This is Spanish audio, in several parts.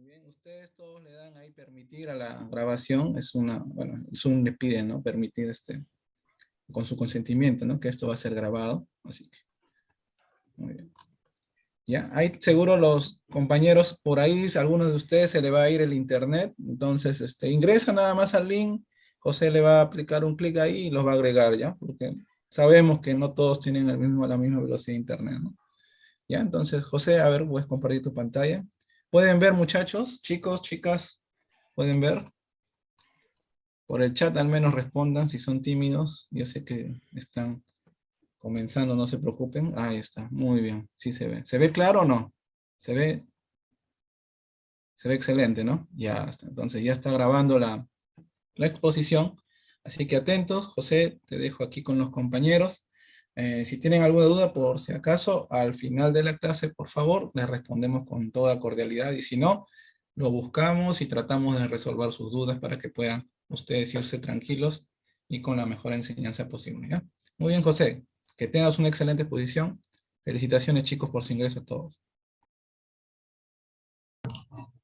bien, ustedes todos le dan ahí permitir a la grabación, es una, bueno, Zoom le pide, ¿no? Permitir con su consentimiento, ¿no? Que esto va a ser grabado, así que, muy bien. Ya, hay seguro los compañeros por ahí, si a alguno de ustedes se le va a ir el internet, entonces, ingresa nada más al link, José le va a aplicar un clic ahí y los va a agregar, ¿ya? Porque sabemos que no todos tienen la misma velocidad de internet, ¿no? Ya, entonces, José, a ver, puedes compartir tu pantalla. ¿Pueden ver, muchachos, chicos, chicas? ¿Pueden ver? Por el chat al menos respondan si son tímidos. Yo sé que están comenzando, no se preocupen. Ahí está, muy bien, sí se ve. ¿Se ve claro o no? Se ve excelente, ¿no? Ya está, entonces ya está grabando la exposición. Así que atentos, José, te dejo aquí con los compañeros. Si tienen alguna duda, por si acaso, al final de la clase, por favor, les respondemos con toda cordialidad. Y si no, lo buscamos y tratamos de resolver sus dudas para que puedan ustedes irse tranquilos y con la mejor enseñanza posible, ¿ya? Muy bien, José, que tengas una excelente exposición. Felicitaciones, chicos, por su ingreso a todos.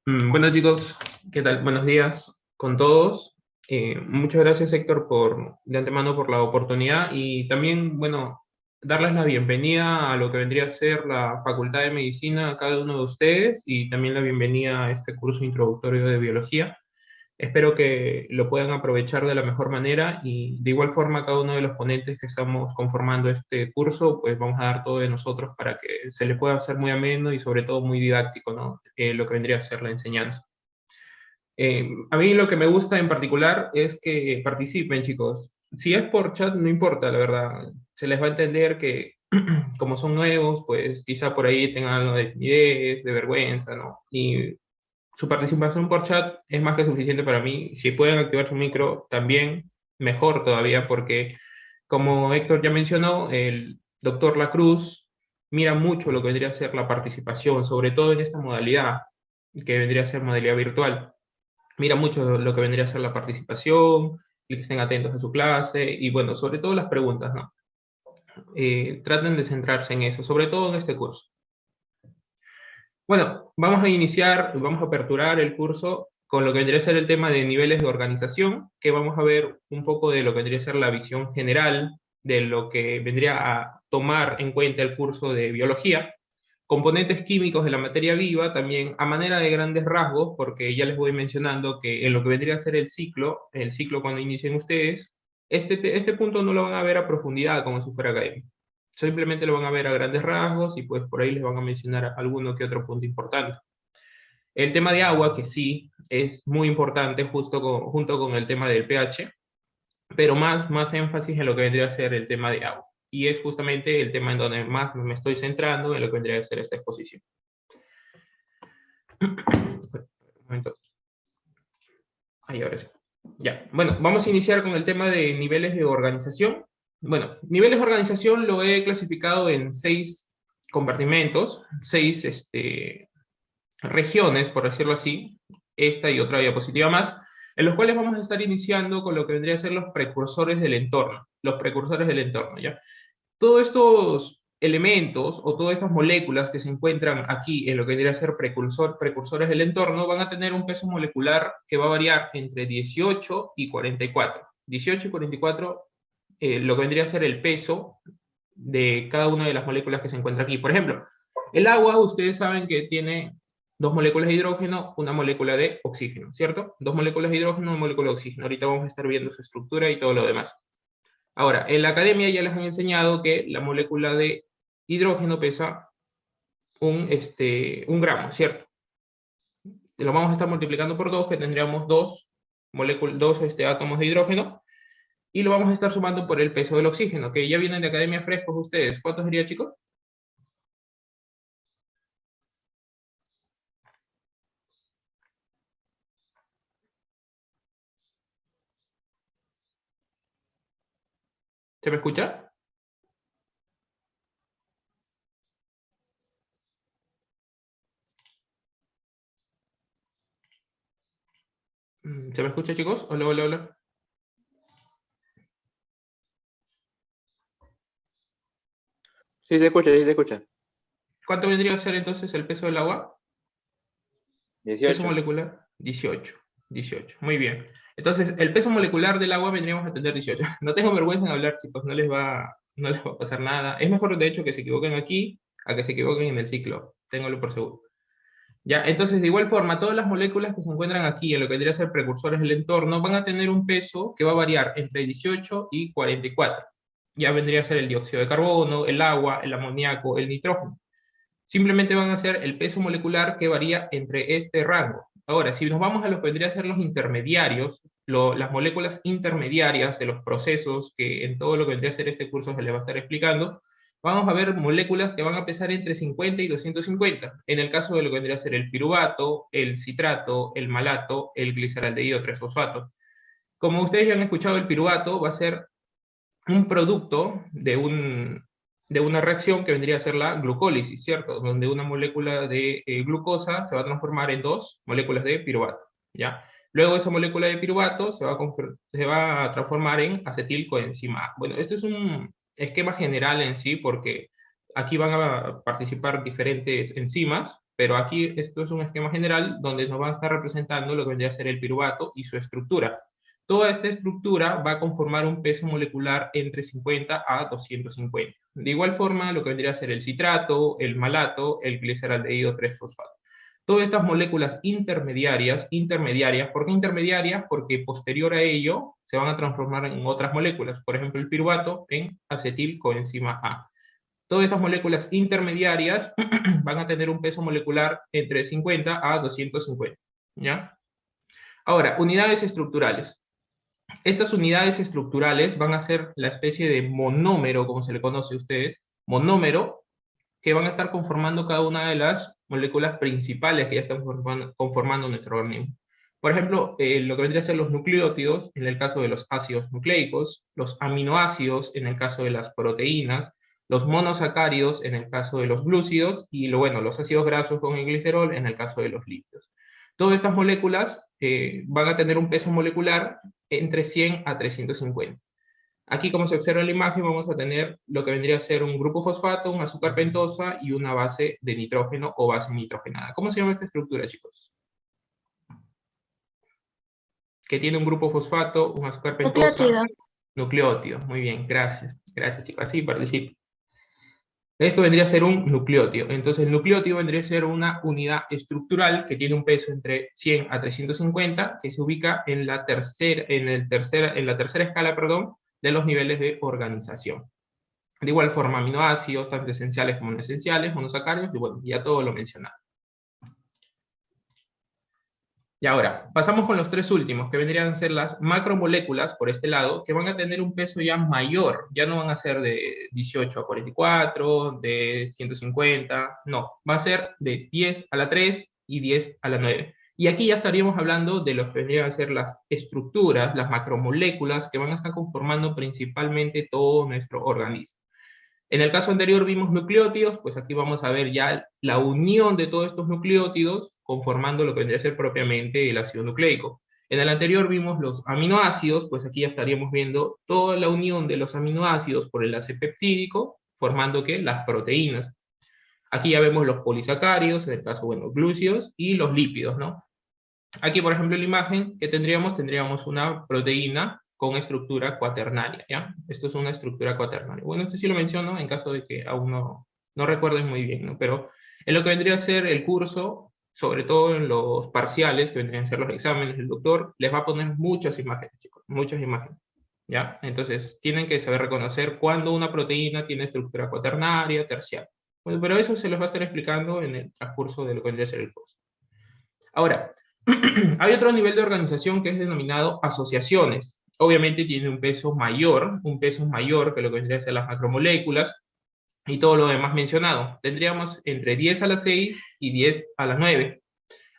Bueno chicos, ¿qué tal? Buenos días con todos. Muchas gracias Héctor de antemano por la oportunidad y también, bueno, darles la bienvenida a lo que vendría a ser la Facultad de Medicina a cada uno de ustedes y también la bienvenida a este curso introductorio de biología. Espero que lo puedan aprovechar de la mejor manera y de igual forma cada uno de los ponentes que estamos conformando este curso, pues vamos a dar todo de nosotros para que se le pueda hacer muy ameno y sobre todo muy didáctico, ¿no? Lo que vendría a ser la enseñanza. A mí lo que me gusta en particular es que participen, chicos. Si es por chat, no importa, la verdad. Se les va a entender que como son nuevos, pues quizá por ahí tengan algo de timidez, de vergüenza, ¿no? Y su participación por chat es más que suficiente para mí. Si pueden activar su micro, también mejor todavía, porque como Héctor ya mencionó, el doctor Lacruz mira mucho lo que vendría a ser la participación, sobre todo en esta modalidad, que vendría a ser modalidad virtual. Mira mucho lo que vendría a ser la participación, y que estén atentos a su clase, y bueno, sobre todo las preguntas, ¿no? Traten de centrarse en eso, sobre todo en este curso. Bueno, vamos a iniciar, vamos a aperturar el curso con lo que vendría a ser el tema de niveles de organización, que vamos a ver un poco de lo que vendría a ser la visión general de lo que vendría a tomar en cuenta el curso de biología, componentes químicos de la materia viva, también a manera de grandes rasgos, porque ya les voy mencionando que en lo que vendría a ser el ciclo cuando inicien ustedes, este punto no lo van a ver a profundidad como si fuera académico. Simplemente lo van a ver a grandes rasgos y pues por ahí les van a mencionar alguno que otro punto importante. El tema de agua, que sí es muy importante junto con el tema del pH, pero más énfasis en lo que vendría a ser el tema de agua. Y es justamente el tema en donde más me estoy centrando en lo que vendría a ser esta exposición. Un momento. Ahí, ahora sí. Ya, bueno, vamos a iniciar con el tema de niveles de organización. Bueno, niveles de organización lo he clasificado en 6 compartimentos, 6 regiones, por decirlo así, esta y otra diapositiva más, en los cuales vamos a estar iniciando con lo que vendría a ser los precursores del entorno, ¿ya? Todos estos elementos o todas estas moléculas que se encuentran aquí en lo que vendría a ser precursores del entorno van a tener un peso molecular que va a variar entre 18 y 44. 18 y 44, lo que vendría a ser el peso de cada una de las moléculas que se encuentra aquí. Por ejemplo, el agua, ustedes saben que tiene 2 moléculas de hidrógeno, una molécula de oxígeno, ¿cierto? 2 moléculas de hidrógeno, una molécula de oxígeno. Ahorita vamos a estar viendo su estructura y todo lo demás. Ahora, en la academia ya les han enseñado que la molécula de hidrógeno pesa un gramo, ¿cierto? Lo vamos a estar multiplicando por 2, que tendríamos dos átomos de hidrógeno, y lo vamos a estar sumando por el peso del oxígeno, que ya vienen de academia frescos ustedes. ¿Cuántos sería, chicos? ¿Se me escucha? ¿Se me escucha, chicos? Hola, hola, hola. Sí se escucha, sí se escucha. ¿Cuánto vendría a ser entonces el peso del agua? Peso 18. molecular, 18. 18, muy bien. Entonces, el peso molecular del agua vendríamos a tener 18. No tengo vergüenza en hablar, chicos, no les va a pasar nada. Es mejor, de hecho, que se equivoquen aquí a que se equivoquen en el ciclo. Ténganlo por seguro. Ya, entonces, de igual forma, todas las moléculas que se encuentran aquí, en lo que vendría a ser precursores del entorno, van a tener un peso que va a variar entre 18 y 44. Ya vendría a ser el dióxido de carbono, el agua, el amoníaco, el nitrógeno. Simplemente van a ser el peso molecular que varía entre este rango. Ahora, si nos vamos a lo que vendría a ser los intermediarios, las moléculas intermediarias de los procesos, que en todo lo que vendría a ser este curso se les va a estar explicando, vamos a ver moléculas que van a pesar entre 50 y 250. En el caso de lo que vendría a ser el piruvato, el citrato, el malato, el gliceraldehído 3-fosfato. Como ustedes ya han escuchado, el piruvato va a ser un producto de una reacción que vendría a ser la glucólisis, ¿cierto? Donde una molécula de glucosa se va a transformar en 2 moléculas de piruvato, ¿ya? Luego esa molécula de piruvato se va a transformar en acetilcoenzima A. Bueno, esto es un esquema general en sí, porque aquí van a participar diferentes enzimas, pero aquí esto es un esquema general donde nos va a estar representando lo que vendría a ser el piruvato y su estructura. Toda esta estructura va a conformar un peso molecular entre 50 a 250. De igual forma, lo que vendría a ser el citrato, el malato, el gliceraldehído 3-fosfato. Todas estas moléculas intermediarias, ¿por qué intermediarias? Porque posterior a ello se van a transformar en otras moléculas, por ejemplo el piruvato en acetilcoenzima A. Todas estas moléculas intermediarias van a tener un peso molecular entre 50 a 250, ¿ya? Ahora, unidades estructurales. Estas unidades estructurales van a ser la especie de monómero, como se le conoce a ustedes, monómero, que van a estar conformando cada una de las moléculas principales que ya están conformando nuestro organismo. Por ejemplo, lo que vendría a ser los nucleótidos, en el caso de los ácidos nucleicos, los aminoácidos, en el caso de las proteínas, los monosacáridos, en el caso de los glúcidos, y los ácidos grasos con el glicerol, en el caso de los lípidos. Todas estas moléculas van a tener un peso molecular entre 100 a 350. Aquí, como se observa en la imagen, vamos a tener lo que vendría a ser un grupo fosfato, un azúcar pentosa y una base de nitrógeno o base nitrogenada. ¿Cómo se llama esta estructura, chicos? Que tiene un grupo fosfato, un azúcar pentosa. Nucleótido. Nucleótido. Muy bien, gracias. Gracias, chicos. Así participa. Esto vendría a ser un nucleótido. Entonces, el nucleótido vendría a ser una unidad estructural que tiene un peso entre 100 a 350, que se ubica en la tercera escala, de los niveles de organización. De igual forma, aminoácidos, tanto esenciales como no esenciales, monosacáridos, y bueno, ya todo lo mencionado. Y ahora, pasamos con los tres últimos, que vendrían a ser las macromoléculas, por este lado, que van a tener un peso ya mayor. Ya no van a ser de 18 a 44, de 150, no. Va a ser de 10 a la 3 y 10 a la 9. Y aquí ya estaríamos hablando de lo que vendrían a ser las estructuras, las macromoléculas, que van a estar conformando principalmente todo nuestro organismo. En el caso anterior vimos nucleótidos, pues aquí vamos a ver ya la unión de todos estos nucleótidos conformando lo que vendría a ser propiamente el ácido nucleico. En el anterior vimos los aminoácidos, pues aquí ya estaríamos viendo toda la unión de los aminoácidos por el enlace peptídico, formando ¿qué? Las proteínas. Aquí ya vemos los polisacáridos, en el caso, bueno, glúcidos, y los lípidos, ¿no? Aquí, por ejemplo, en la imagen que tendríamos una proteína con estructura cuaternaria, ¿ya? Esto es una estructura cuaternaria. Bueno, esto sí lo menciono en caso de que aún no recuerden muy bien, ¿no? Pero en lo que vendría a ser el curso, sobre todo en los parciales, que vendrían a ser los exámenes, el doctor les va a poner muchas imágenes, chicos, muchas imágenes, ¿ya? Entonces, tienen que saber reconocer cuándo una proteína tiene estructura cuaternaria, terciaria. Bueno, pero eso se los va a estar explicando en el transcurso de lo que vendría a ser el curso. Ahora, hay otro nivel de organización que es denominado asociaciones. Obviamente tiene un peso mayor que lo que vendría a ser las macromoléculas y todo lo demás mencionado. Tendríamos entre 10 a la 6 y 10 a la 9.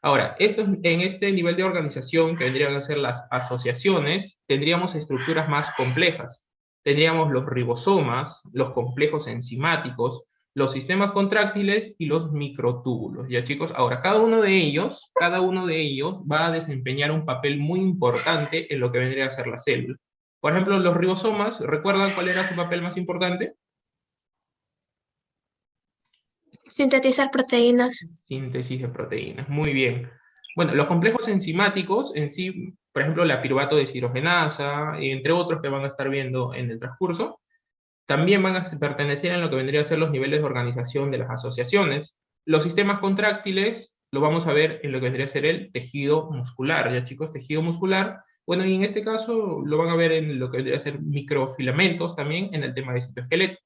Ahora, en este nivel de organización que vendrían a ser las asociaciones, tendríamos estructuras más complejas. Tendríamos los ribosomas, los complejos enzimáticos, los sistemas contráctiles y los microtúbulos. Ya, chicos, ahora cada uno de ellos va a desempeñar un papel muy importante en lo que vendría a ser la célula. Por ejemplo, los ribosomas, ¿recuerdan cuál era su papel más importante? Sintetizar proteínas. Síntesis de proteínas, muy bien. Bueno, los complejos enzimáticos en sí, por ejemplo, la piruvato deshidrogenasa, entre otros que van a estar viendo en el transcurso, también van a pertenecer en lo que vendría a ser los niveles de organización de las asociaciones. Los sistemas contráctiles lo vamos a ver en lo que vendría a ser el tejido muscular, ¿ya chicos? Tejido muscular. Bueno, y en este caso lo van a ver en lo que vendría a ser microfilamentos también en el tema de citoesqueleto.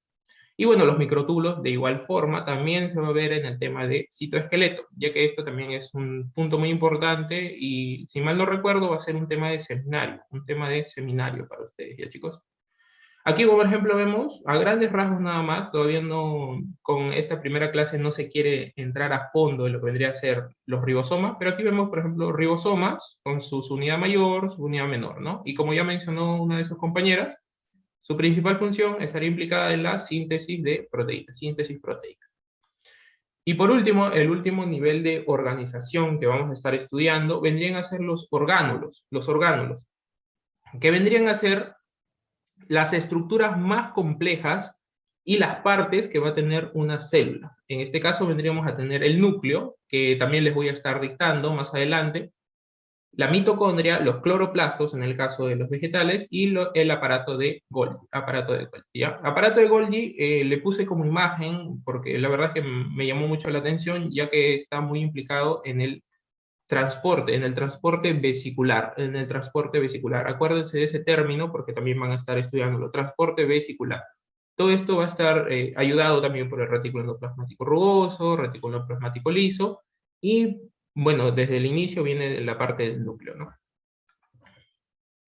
Y bueno, los microtúbulos de igual forma también se va a ver en el tema de citoesqueleto, ya que esto también es un punto muy importante y si mal no recuerdo va a ser un tema de seminario para ustedes, ¿ya chicos? Aquí, por ejemplo, vemos a grandes rasgos nada más, todavía no, con esta primera clase no se quiere entrar a fondo en lo que vendría a ser los ribosomas, pero aquí vemos, por ejemplo, ribosomas con su unidad mayor, su unidad menor, ¿no? Y como ya mencionó una de sus compañeras, su principal función estaría implicada en la síntesis de proteínas, síntesis proteica. Y por último, el último nivel de organización que vamos a estar estudiando vendrían a ser los orgánulos, que vendrían a ser las estructuras más complejas y las partes que va a tener una célula. En este caso vendríamos a tener el núcleo, que también les voy a estar dictando más adelante, la mitocondria, los cloroplastos en el caso de los vegetales y el aparato de Golgi. ¿Ya? Aparato de Golgi le puse como imagen porque la verdad es que me llamó mucho la atención ya que está muy implicado en el transporte, en el transporte vesicular, Acuérdense de ese término porque también van a estar estudiándolo, transporte vesicular. Todo esto va a estar ayudado también por el retículo endoplasmático rugoso, retículo endoplasmático liso, y bueno, desde el inicio viene la parte del núcleo, ¿no?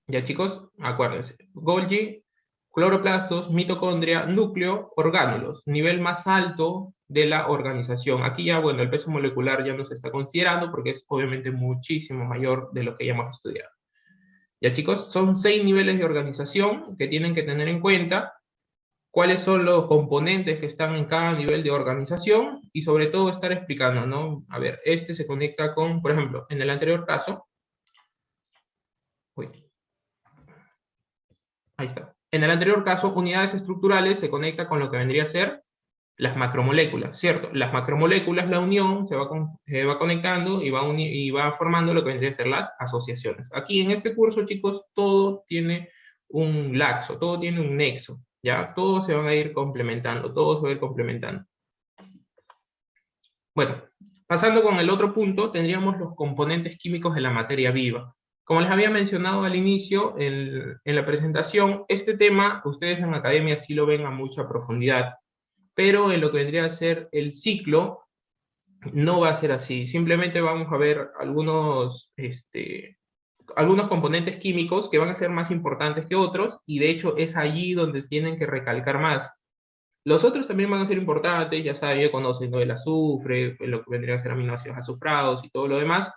Ya chicos, acuérdense, Golgi, cloroplastos, mitocondria, núcleo, orgánulos, nivel más alto de la organización. Aquí ya, bueno, el peso molecular ya no se está considerando porque es obviamente muchísimo mayor de lo que ya hemos estudiado. Ya chicos, son 6 niveles de organización que tienen que tener en cuenta, cuáles son los componentes que están en cada nivel de organización y sobre todo estar explicando, ¿no? A ver, este se conecta con, por ejemplo, en el anterior caso, uy, ahí está. En el anterior caso, unidades estructurales se conecta con lo que vendría a ser las macromoléculas, ¿cierto? Las macromoléculas, la unión, se va conectando y va formando lo que vendría a ser las asociaciones. Aquí en este curso, chicos, todo tiene un laxo, todo tiene un nexo, ¿ya? Todos se van a ir complementando, todos se van a ir complementando. Bueno, pasando con el otro punto, tendríamos los componentes químicos de la materia viva. Como les había mencionado al inicio en la presentación, este tema ustedes en academia sí lo ven a mucha profundidad, pero en lo que vendría a ser el ciclo no va a ser así. Simplemente vamos a ver algunos componentes químicos que van a ser más importantes que otros, y de hecho es allí donde tienen que recalcar más. Los otros también van a ser importantes, ya saben, ya conocen, ¿no? El azufre, lo que vendría a ser aminoácidos azufrados y todo lo demás,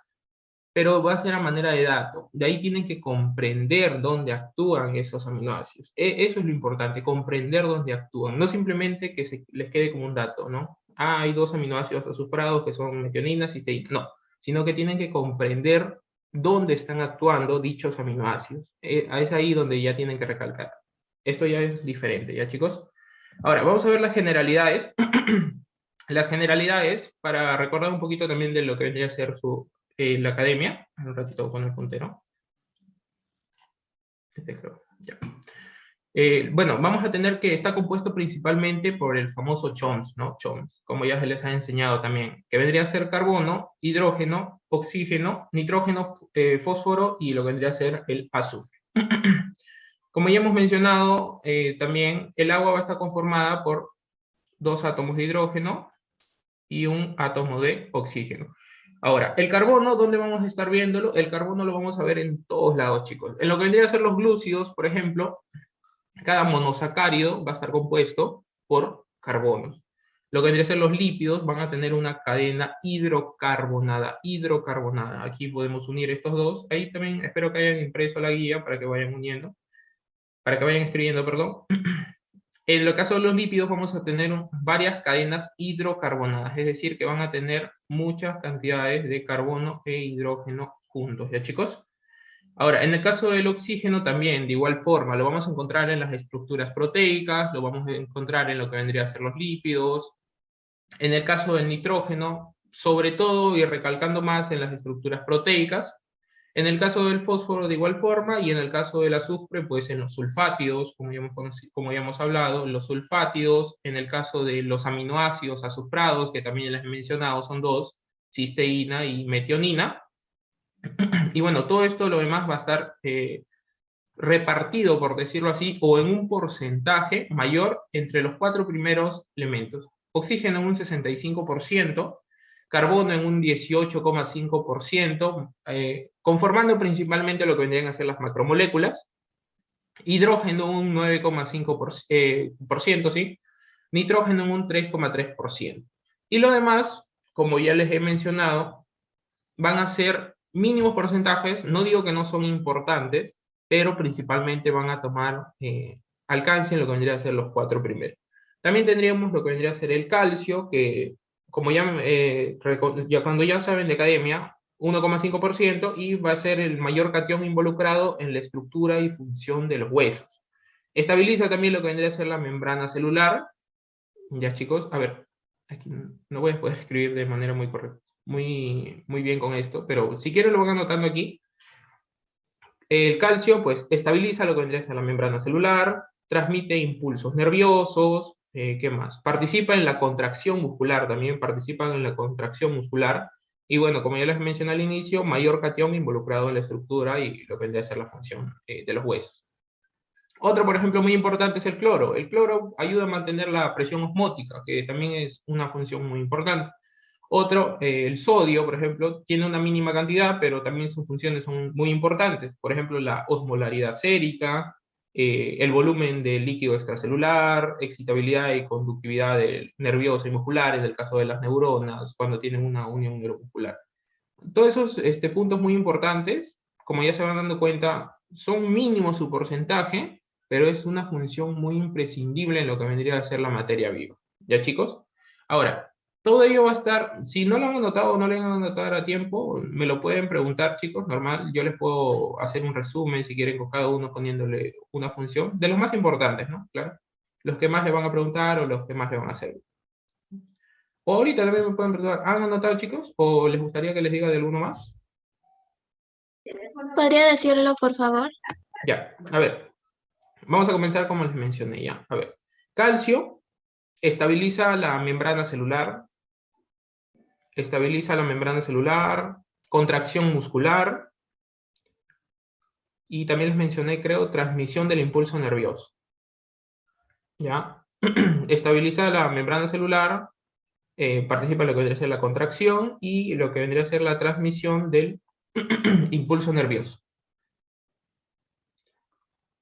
pero va a ser a manera de dato. De ahí tienen que comprender dónde actúan esos aminoácidos. Eso es lo importante, comprender dónde actúan, no simplemente que les quede como un dato, ¿no? Ah, hay 2 aminoácidos azufrados que son metionina, cisteína, no, sino que tienen que comprender dónde están actuando dichos aminoácidos. Es ahí donde ya tienen que recalcar. Esto ya es diferente, ¿ya chicos? Ahora, vamos a ver las generalidades. Las generalidades, para recordar un poquito también de lo que vendría a ser la academia. Un ratito con el puntero. Ya. Bueno, vamos a tener que está compuesto principalmente por el famoso CHOMS, ¿no? CHOMS, como ya se les ha enseñado también, que vendría a ser carbono, hidrógeno, oxígeno, nitrógeno, fósforo y lo que vendría a ser el azufre. Como ya hemos mencionado, también el agua va a estar conformada por 2 átomos de hidrógeno y un átomo de oxígeno. Ahora, el carbono, ¿dónde vamos a estar viéndolo? El carbono lo vamos a ver en todos lados, chicos. En lo que vendría a ser los glúcidos, por ejemplo, cada monosacárido va a estar compuesto por carbono. Lo que vendría a ser los lípidos van a tener una cadena hidrocarbonada. Aquí podemos unir estos dos. Ahí también espero que hayan impreso la guía para que vayan uniendo, para que vayan escribiendo, perdón. En el caso de los lípidos vamos a tener varias cadenas hidrocarbonadas, es decir, que van a tener muchas cantidades de carbono e hidrógeno juntos, ¿ya chicos? Ahora, en el caso del oxígeno también, de igual forma, lo vamos a encontrar en las estructuras proteicas, lo vamos a encontrar en lo que vendría a ser los lípidos. En el caso del nitrógeno, sobre todo y recalcando más en las estructuras proteicas. En el caso del fósforo de igual forma, y en el caso del azufre, pues en los sulfátidos, como ya hemos hablado, los sulfátidos, en el caso de los aminoácidos azufrados, que también les he mencionado, son dos, cisteína y metionina. Y bueno, todo esto lo demás va a estar repartido, por decirlo así, o en un porcentaje mayor entre los 4 primeros elementos. Oxígeno en un 65%, carbono en un 18,5%, conformando principalmente lo que vendrían a ser las macromoléculas, hidrógeno un 9,5%, ¿sí? Nitrógeno en un 3,3%. Y lo demás, como ya les he mencionado, van a ser mínimos porcentajes, no digo que no son importantes, pero principalmente van a tomar alcance en lo que vendría a ser los 4 primeros. También tendríamos lo que vendría a ser el calcio, que como cuando ya saben de academia, 1,5%, y va a ser el mayor cation involucrado en la estructura y función de los huesos. Estabiliza también lo que vendría a ser la membrana celular. Ya chicos, a ver, aquí no voy a poder escribir de manera muy correcta, muy bien con esto, pero si quieren lo van anotando aquí. El calcio, pues, estabiliza lo que vendría a ser la membrana celular, transmite impulsos nerviosos, ¿qué más? Participa en la contracción muscular, también participan en la contracción muscular, y bueno, como ya les mencioné al inicio, mayor cation involucrado en la estructura y lo que vendría a ser la función de los huesos. Otro, por ejemplo, muy importante es el cloro. El cloro ayuda a mantener la presión osmótica, que también es una función muy importante. Otro, el sodio, por ejemplo, tiene una mínima cantidad, pero también sus funciones son muy importantes. Por ejemplo, la osmolaridad sérica, el volumen del líquido extracelular, excitabilidad y conductividad nerviosa y muscular, en el caso de las neuronas, cuando tienen una unión neuromuscular. Todos esos puntos muy importantes, como ya se van dando cuenta, son mínimos su porcentaje, pero es una función muy imprescindible en lo que vendría a ser la materia viva. ¿Ya, chicos? Ahora, todo ello va a estar, si no lo han anotado o no lo han anotado a tiempo, me lo pueden preguntar, chicos, normal. Yo les puedo hacer un resumen, si quieren, con cada uno poniéndole una función, de los más importantes, ¿no? Claro. Los que más le van a preguntar o los que más le van a hacer. O ahorita también me pueden preguntar, ¿han anotado, chicos? ¿O les gustaría que les diga de alguno más? ¿Podría decirlo, por favor? Ya, a ver. Vamos a comenzar como les mencioné ya. A ver. Calcio estabiliza la membrana celular. Estabiliza la membrana celular. Contracción muscular. Y también les mencioné, creo, transmisión del impulso nervioso. ¿Ya? Estabiliza la membrana celular. Participa en lo que vendría a ser la contracción y lo que vendría a ser la transmisión del impulso nervioso.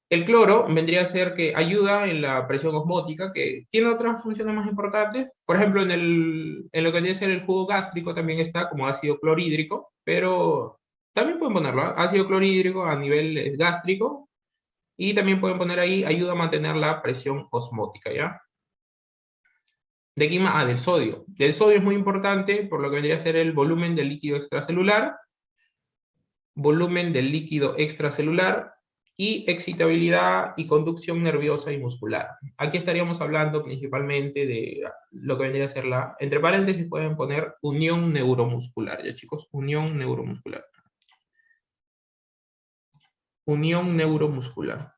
El cloro vendría a ser que ayuda en la presión osmótica, que tiene otras funciones más importantes. Por ejemplo, en lo que vendría a ser el jugo gástrico también está como ácido clorhídrico, pero también pueden ponerlo, ácido clorhídrico a nivel gástrico, y también pueden poner ahí, ayuda a mantener la presión osmótica, ¿ya? ¿De aquí más? Del sodio. Del sodio es muy importante por lo que vendría a ser el volumen del líquido extracelular, y excitabilidad y conducción nerviosa y muscular. Aquí estaríamos hablando principalmente de lo que vendría a ser entre paréntesis pueden poner unión neuromuscular, ¿ya chicos? Unión neuromuscular. Unión neuromuscular.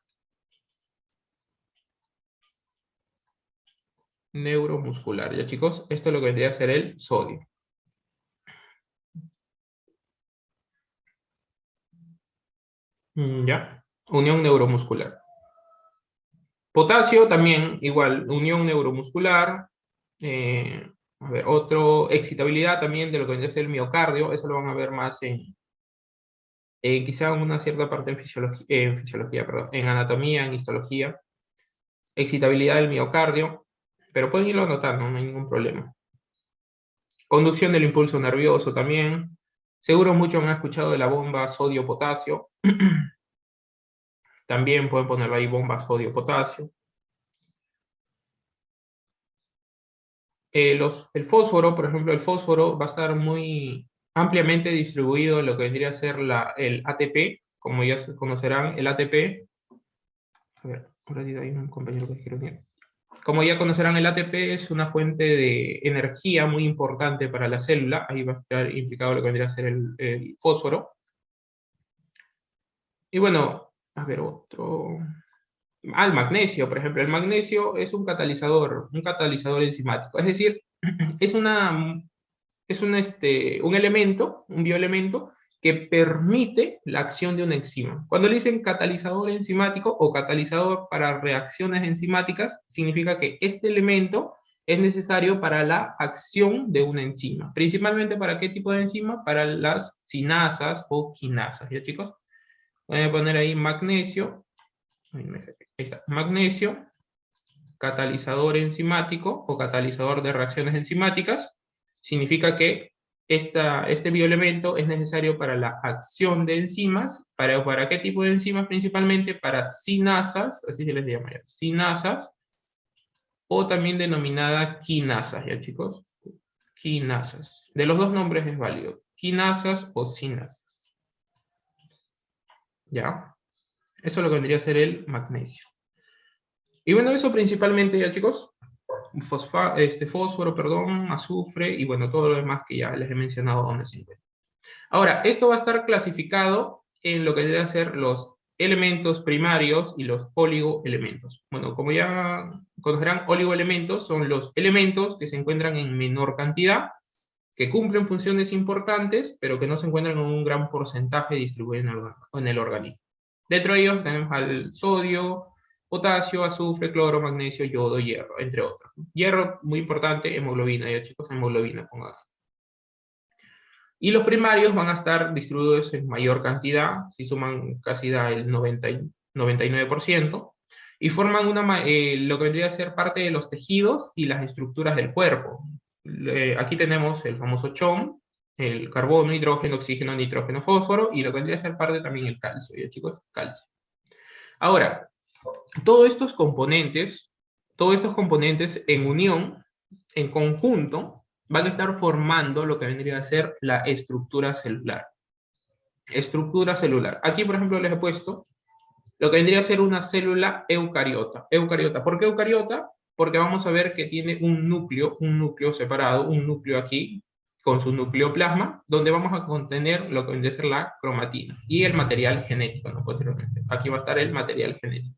Neuromuscular, ¿ya chicos? Esto es lo que vendría a ser el sodio. ¿Ya? Unión neuromuscular. Potasio también, igual, unión neuromuscular. A ver, excitabilidad también de lo que vendría a ser el miocardio. Eso lo van a ver más quizá en una cierta parte en anatomía, en histología. Excitabilidad del miocardio, pero pueden irlo anotando, no hay ningún problema. Conducción del impulso nervioso también. Seguro muchos han escuchado de la bomba sodio-potasio. También pueden ponerlo ahí, bomba sodio-potasio. El fósforo, por ejemplo, el fósforo va a estar muy ampliamente distribuido en lo que vendría a ser el ATP, como ya se conocerán, el ATP. A ver, un ratito, hay un compañero que quiere unir. Como ya conocerán, el ATP es una fuente de energía muy importante para la célula. Ahí va a estar implicado lo que vendría a ser el fósforo. Y bueno, a ver, otro... Al magnesio, por ejemplo. El magnesio es un catalizador enzimático. Es decir, es un elemento, un bioelemento, que permite la acción de una enzima. Cuando le dicen catalizador enzimático o catalizador para reacciones enzimáticas, significa que este elemento es necesario para la acción de una enzima. Principalmente, ¿para qué tipo de enzima? Para las sinasas o quinasas. ¿Ya, chicos? Voy a poner ahí magnesio. Ahí está. Magnesio, catalizador enzimático o catalizador de reacciones enzimáticas. Significa que este bioelemento es necesario para la acción de enzimas. ¿Para qué tipo de enzimas? Principalmente para sinasas, así se les llama ya, sinasas, o también denominada quinasas, ¿ya, chicos? Quinasas. De los dos nombres es válido. Quinasas o sinasas. ¿Ya? Eso es lo que vendría a ser el magnesio. Y bueno, eso principalmente, ya, chicos. Fósforo, perdón, azufre y bueno, todo lo demás que ya les he mencionado donde se encuentra. Ahora, esto va a estar clasificado en lo que deben ser los elementos primarios y los oligoelementos. Bueno, como ya conocerán, oligoelementos son los elementos que se encuentran en menor cantidad, que cumplen funciones importantes, pero que no se encuentran en un gran porcentaje distribuido en el organismo. Dentro de ellos tenemos al sodio, potasio, azufre, cloro, magnesio, yodo, hierro, entre otros. Hierro, muy importante, hemoglobina, ya chicos, hemoglobina, pongan. Y los primarios van a estar distribuidos en mayor cantidad, si suman casi da el 99%, y forman lo que vendría a ser parte de los tejidos y las estructuras del cuerpo. Aquí tenemos el famoso CHOM, el carbono, hidrógeno, oxígeno, nitrógeno, fósforo, y lo que vendría a ser parte también el calcio, ¿ya, chicos? Calcio. Ahora, todos estos componentes en unión, en conjunto, van a estar formando lo que vendría a ser la estructura celular. Estructura celular. Aquí, por ejemplo, les he puesto lo que vendría a ser una célula eucariota. Eucariota. ¿Por qué eucariota? Porque vamos a ver que tiene un núcleo separado, un núcleo aquí, con su nucleoplasma, donde vamos a contener lo que vendría a ser la cromatina y el material genético, ¿no? Posteriormente. Aquí va a estar el material genético.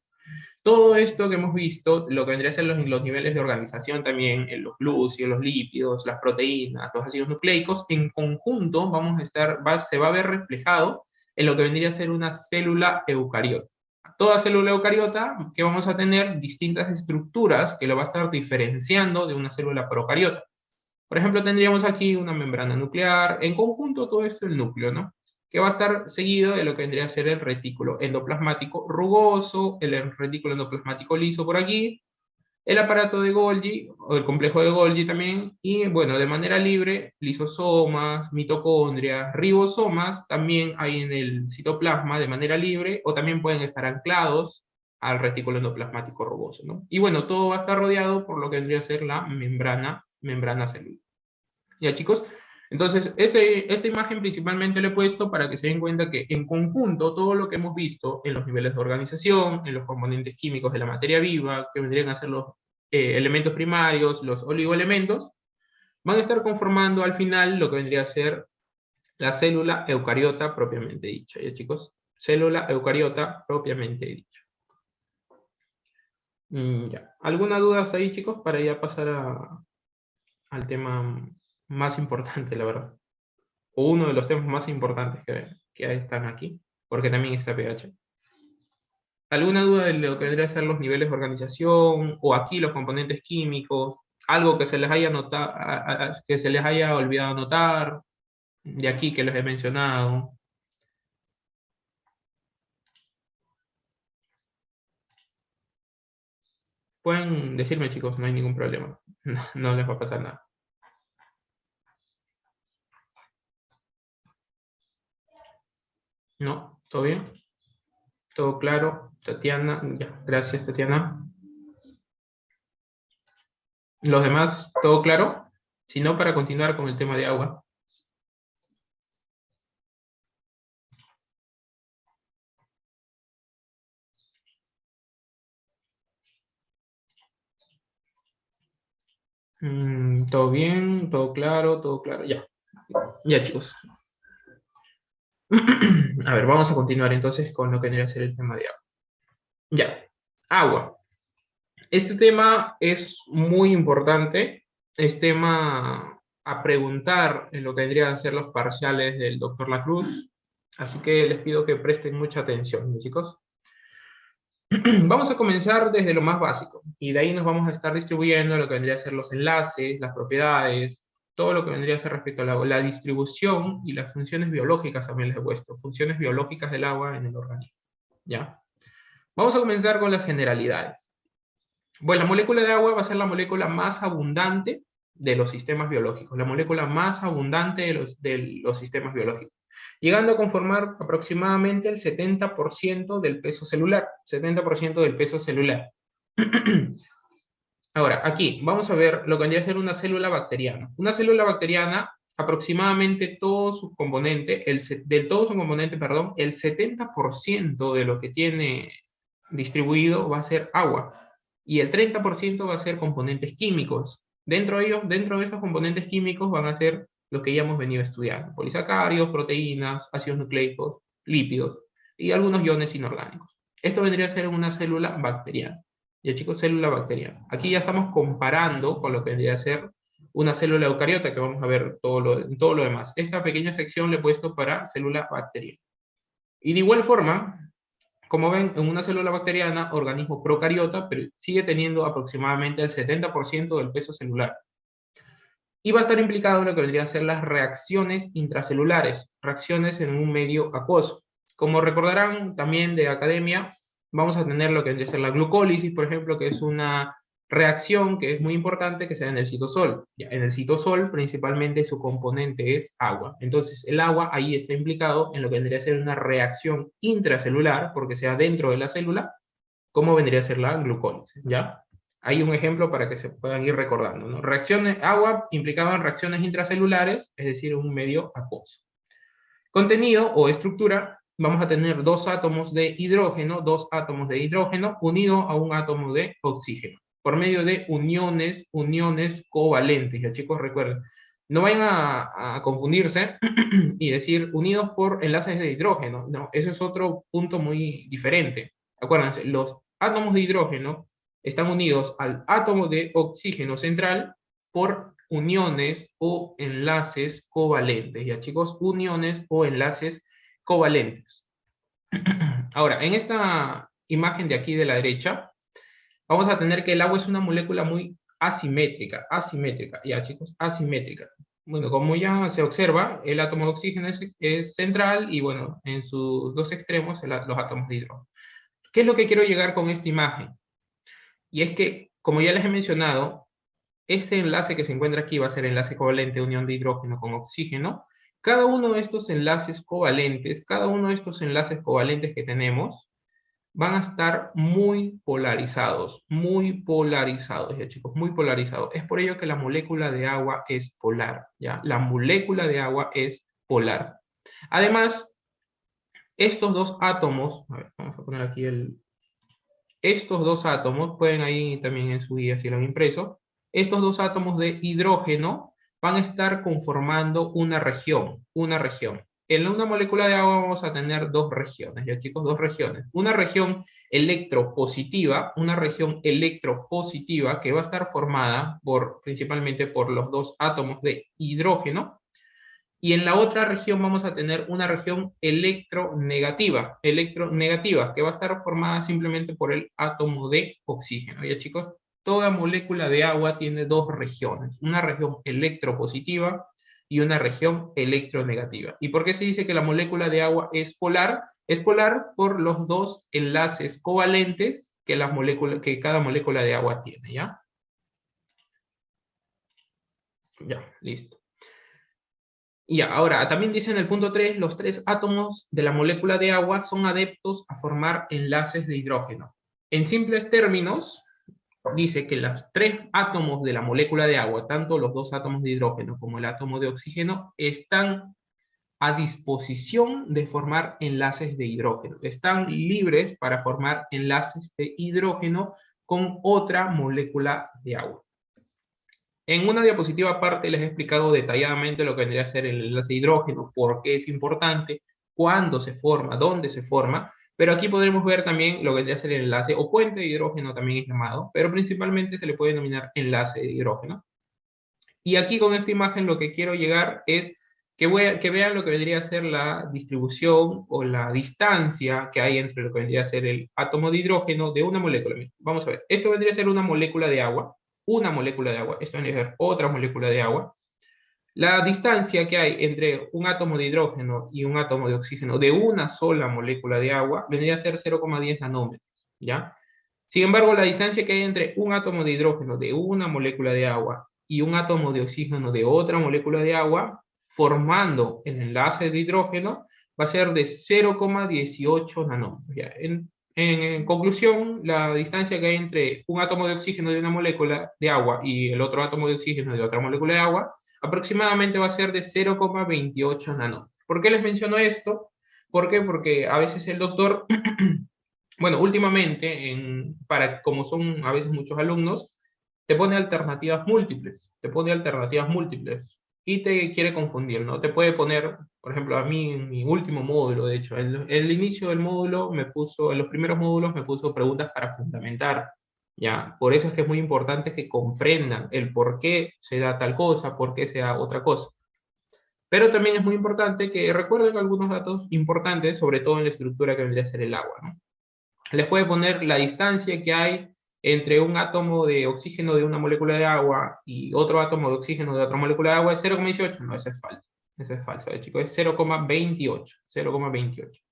Todo esto que hemos visto, lo que vendría a ser los niveles de organización también, en los glúcidos, los lípidos, las proteínas, los ácidos nucleicos, en conjunto se va a ver reflejado en lo que vendría a ser una célula eucariota. Toda célula eucariota que vamos a tener distintas estructuras que lo va a estar diferenciando de una célula procariota. Por ejemplo, tendríamos aquí una membrana nuclear, en conjunto todo esto el núcleo, ¿no? Que va a estar seguido de lo que vendría a ser el retículo endoplasmático rugoso, el retículo endoplasmático liso por aquí, el aparato de Golgi, o el complejo de Golgi también, y bueno, de manera libre, lisosomas, mitocondrias, ribosomas, también hay en el citoplasma de manera libre, o también pueden estar anclados al retículo endoplasmático rugoso, ¿no? Y bueno, todo va a estar rodeado por lo que vendría a ser la membrana celular. ¿Ya, chicos? Entonces, esta imagen principalmente la he puesto para que se den cuenta que en conjunto todo lo que hemos visto en los niveles de organización, en los componentes químicos de la materia viva, que vendrían a ser los elementos primarios, los oligoelementos, van a estar conformando al final lo que vendría a ser la célula eucariota propiamente dicha. ¿Ya, chicos? Célula eucariota propiamente dicha. Ya. ¿Alguna duda hasta ahí, chicos? Para ya pasar al tema más importante, la verdad. O uno de los temas más importantes que están aquí, porque también está pH. ¿Alguna duda de lo que vendría a ser los niveles de organización o aquí los componentes químicos? Algo que se les haya que se les haya olvidado anotar de aquí que les he mencionado. Pueden decirme, chicos, no hay ningún problema. No les va a pasar nada. ¿No? ¿Todo bien? ¿Todo claro? Tatiana, ya, gracias, Tatiana. ¿Los demás, todo claro? Si no, para continuar con el tema de agua. Todo bien, todo claro, ya. Ya, chicos. A ver, vamos a continuar entonces con lo que vendría a ser el tema de agua. Ya, agua. Este tema es muy importante, es tema a preguntar en lo que vendrían a ser los parciales del doctor Lacruz, así que les pido que presten mucha atención, chicos. Vamos a comenzar desde lo más básico, y de ahí nos vamos a estar distribuyendo lo que vendría a ser los enlaces, las propiedades, todo lo que vendría a ser respecto a la distribución y las funciones biológicas también les he puesto, funciones biológicas del agua en el organismo, ¿ya? Vamos a comenzar con las generalidades. Bueno, la molécula de agua va a ser la molécula más abundante de los sistemas biológicos, la molécula más abundante de los sistemas biológicos, llegando a conformar aproximadamente el 70% del peso celular, 70% del peso celular. Ahora, aquí vamos a ver lo que vendría a ser una célula bacteriana. Una célula bacteriana, aproximadamente todo su componente, de todo su componente, perdón, el 70% de lo que tiene distribuido va a ser agua y el 30% va a ser componentes químicos. Dentro de esos componentes químicos van a ser los que ya hemos venido estudiando: polisacáridos, proteínas, ácidos nucleicos, lípidos y algunos iones inorgánicos. Esto vendría a ser una célula bacteriana. Ya, chicos, célula bacteriana. Aquí ya estamos comparando con lo que vendría a ser una célula eucariota, que vamos a ver todo lo demás. Esta pequeña sección le he puesto para célula bacteriana. Y de igual forma, como ven, en una célula bacteriana, organismo procariota, pero sigue teniendo aproximadamente el 70% del peso celular. Y va a estar implicado en lo que vendrían a ser las reacciones intracelulares, reacciones en un medio acuoso. Como recordarán también de academia, vamos a tener lo que vendría a ser la glucólisis, por ejemplo, que es una reacción que es muy importante que se da en el citosol. Ya, en el citosol, principalmente, su componente es agua. Entonces, el agua ahí está implicado en lo que vendría a ser una reacción intracelular, porque sea dentro de la célula, como vendría a ser la glucólisis, ¿ya? Hay un ejemplo para que se puedan ir recordando, ¿no? Reacciones, agua implicaba reacciones intracelulares, es decir, un medio acuoso. Contenido o estructura, vamos a tener dos átomos de hidrógeno unidos a un átomo de oxígeno, por medio de uniones covalentes. Ya, chicos, recuerden, no vayan a confundirse y decir unidos por enlaces de hidrógeno. No, eso es otro punto muy diferente. Acuérdense, los átomos de hidrógeno están unidos al átomo de oxígeno central por uniones o enlaces covalentes. Ya, chicos, uniones o enlaces covalentes. Ahora, en esta imagen de aquí de la derecha, vamos a tener que el agua es una molécula muy asimétrica, ya, chicos, asimétrica. Bueno, como ya se observa, el átomo de oxígeno es central y, bueno, en sus dos extremos los átomos de hidrógeno. ¿Qué es lo que quiero llegar con esta imagen? Y es que, como ya les he mencionado, este enlace que se encuentra aquí va a ser enlace covalente de unión de hidrógeno con oxígeno. Cada uno de estos enlaces covalentes, que tenemos, van a estar muy polarizados, ya, chicos, muy polarizados. Es por ello que la molécula de agua es polar, ¿ya? La molécula de agua es polar. Además, estos dos átomos, a ver, vamos a poner aquí estos dos átomos, pueden ahí también en su guía si lo han impreso, estos dos átomos de hidrógeno van a estar conformando una región. En una molécula de agua vamos a tener dos regiones, ya, chicos, dos regiones. Una región electropositiva que va a estar formada principalmente por los dos átomos de hidrógeno, y en la otra región vamos a tener una región electronegativa, que va a estar formada simplemente por el átomo de oxígeno. Ya, chicos, toda molécula de agua tiene dos regiones, una región electropositiva y una región electronegativa. ¿Y por qué se dice que la molécula de agua es polar? Es polar por los dos enlaces covalentes que cada molécula de agua tiene, ¿ya? Ya, listo. Y ahora, también dice en el punto 3, los tres átomos de la molécula de agua son adeptos a formar enlaces de hidrógeno. En simples términos, dice que los tres átomos de la molécula de agua, tanto los dos átomos de hidrógeno como el átomo de oxígeno, están a disposición de formar enlaces de hidrógeno. Están libres para formar enlaces de hidrógeno con otra molécula de agua. En una diapositiva aparte les he explicado detalladamente lo que vendría a ser el enlace de hidrógeno, por qué es importante, cuándo se forma, dónde se forma, pero aquí podremos ver también lo que vendría a ser el enlace o puente de hidrógeno también es llamado, pero principalmente se le puede denominar enlace de hidrógeno. Y aquí con esta imagen lo que quiero llegar es que vean lo que vendría a ser la distribución o la distancia que hay entre lo que vendría a ser el átomo de hidrógeno de una molécula. Vamos a ver, esto vendría a ser una molécula de agua, esto vendría a ser otra molécula de agua. La distancia que hay entre un átomo de hidrógeno y un átomo de oxígeno de una sola molécula de agua vendría a ser 0,10 nanómetros, ¿ya? Sin embargo, la distancia que hay entre un átomo de hidrógeno de una molécula de agua y un átomo de oxígeno de otra molécula de agua, formando el enlace de hidrógeno, va a ser de 0,18 nanómetros. ¿Ya? En conclusión, la distancia que hay entre un átomo de oxígeno de una molécula de agua y el otro átomo de oxígeno de otra molécula de agua, aproximadamente va a ser de 0,28 nanómetros. ¿Por qué les menciono esto? ¿Por qué? Porque a veces el doctor bueno, últimamente, como son a veces muchos alumnos, te pone alternativas múltiples y te quiere confundir, ¿no? Te puede poner, por ejemplo, a mí en mi último módulo, de hecho, en el inicio del módulo en los primeros módulos me puso preguntas para fundamentar, ¿ya? Por eso es que es muy importante que comprendan el por qué se da tal cosa, por qué se da otra cosa. Pero también es muy importante que recuerden algunos datos importantes, sobre todo en la estructura que vendría a ser el agua, ¿no? Les puede poner la distancia que hay entre un átomo de oxígeno de una molécula de agua y otro átomo de oxígeno de otra molécula de agua es 0,18. No, eso es falso. Eso es falso, chicos. Es 0,28. 0,28.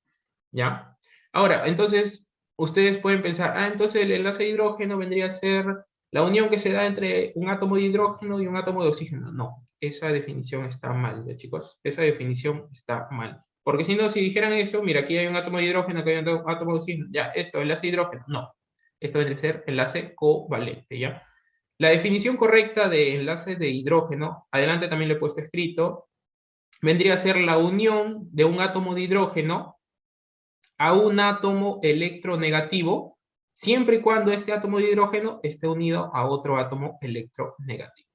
¿Ya? Ahora, entonces, ustedes pueden pensar, entonces el enlace de hidrógeno vendría a ser la unión que se da entre un átomo de hidrógeno y un átomo de oxígeno. No, esa definición está mal, ¿ya, chicos? Esa definición está mal. Porque si no, si dijeran eso, mira, aquí hay un átomo de hidrógeno, aquí hay un átomo de oxígeno, ya, esto, enlace de hidrógeno. No, esto debe ser enlace covalente, ¿ya? La definición correcta de enlace de hidrógeno, adelante también le he puesto escrito, vendría a ser la unión de un átomo de hidrógeno a un átomo electronegativo, siempre y cuando este átomo de hidrógeno esté unido a otro átomo electronegativo.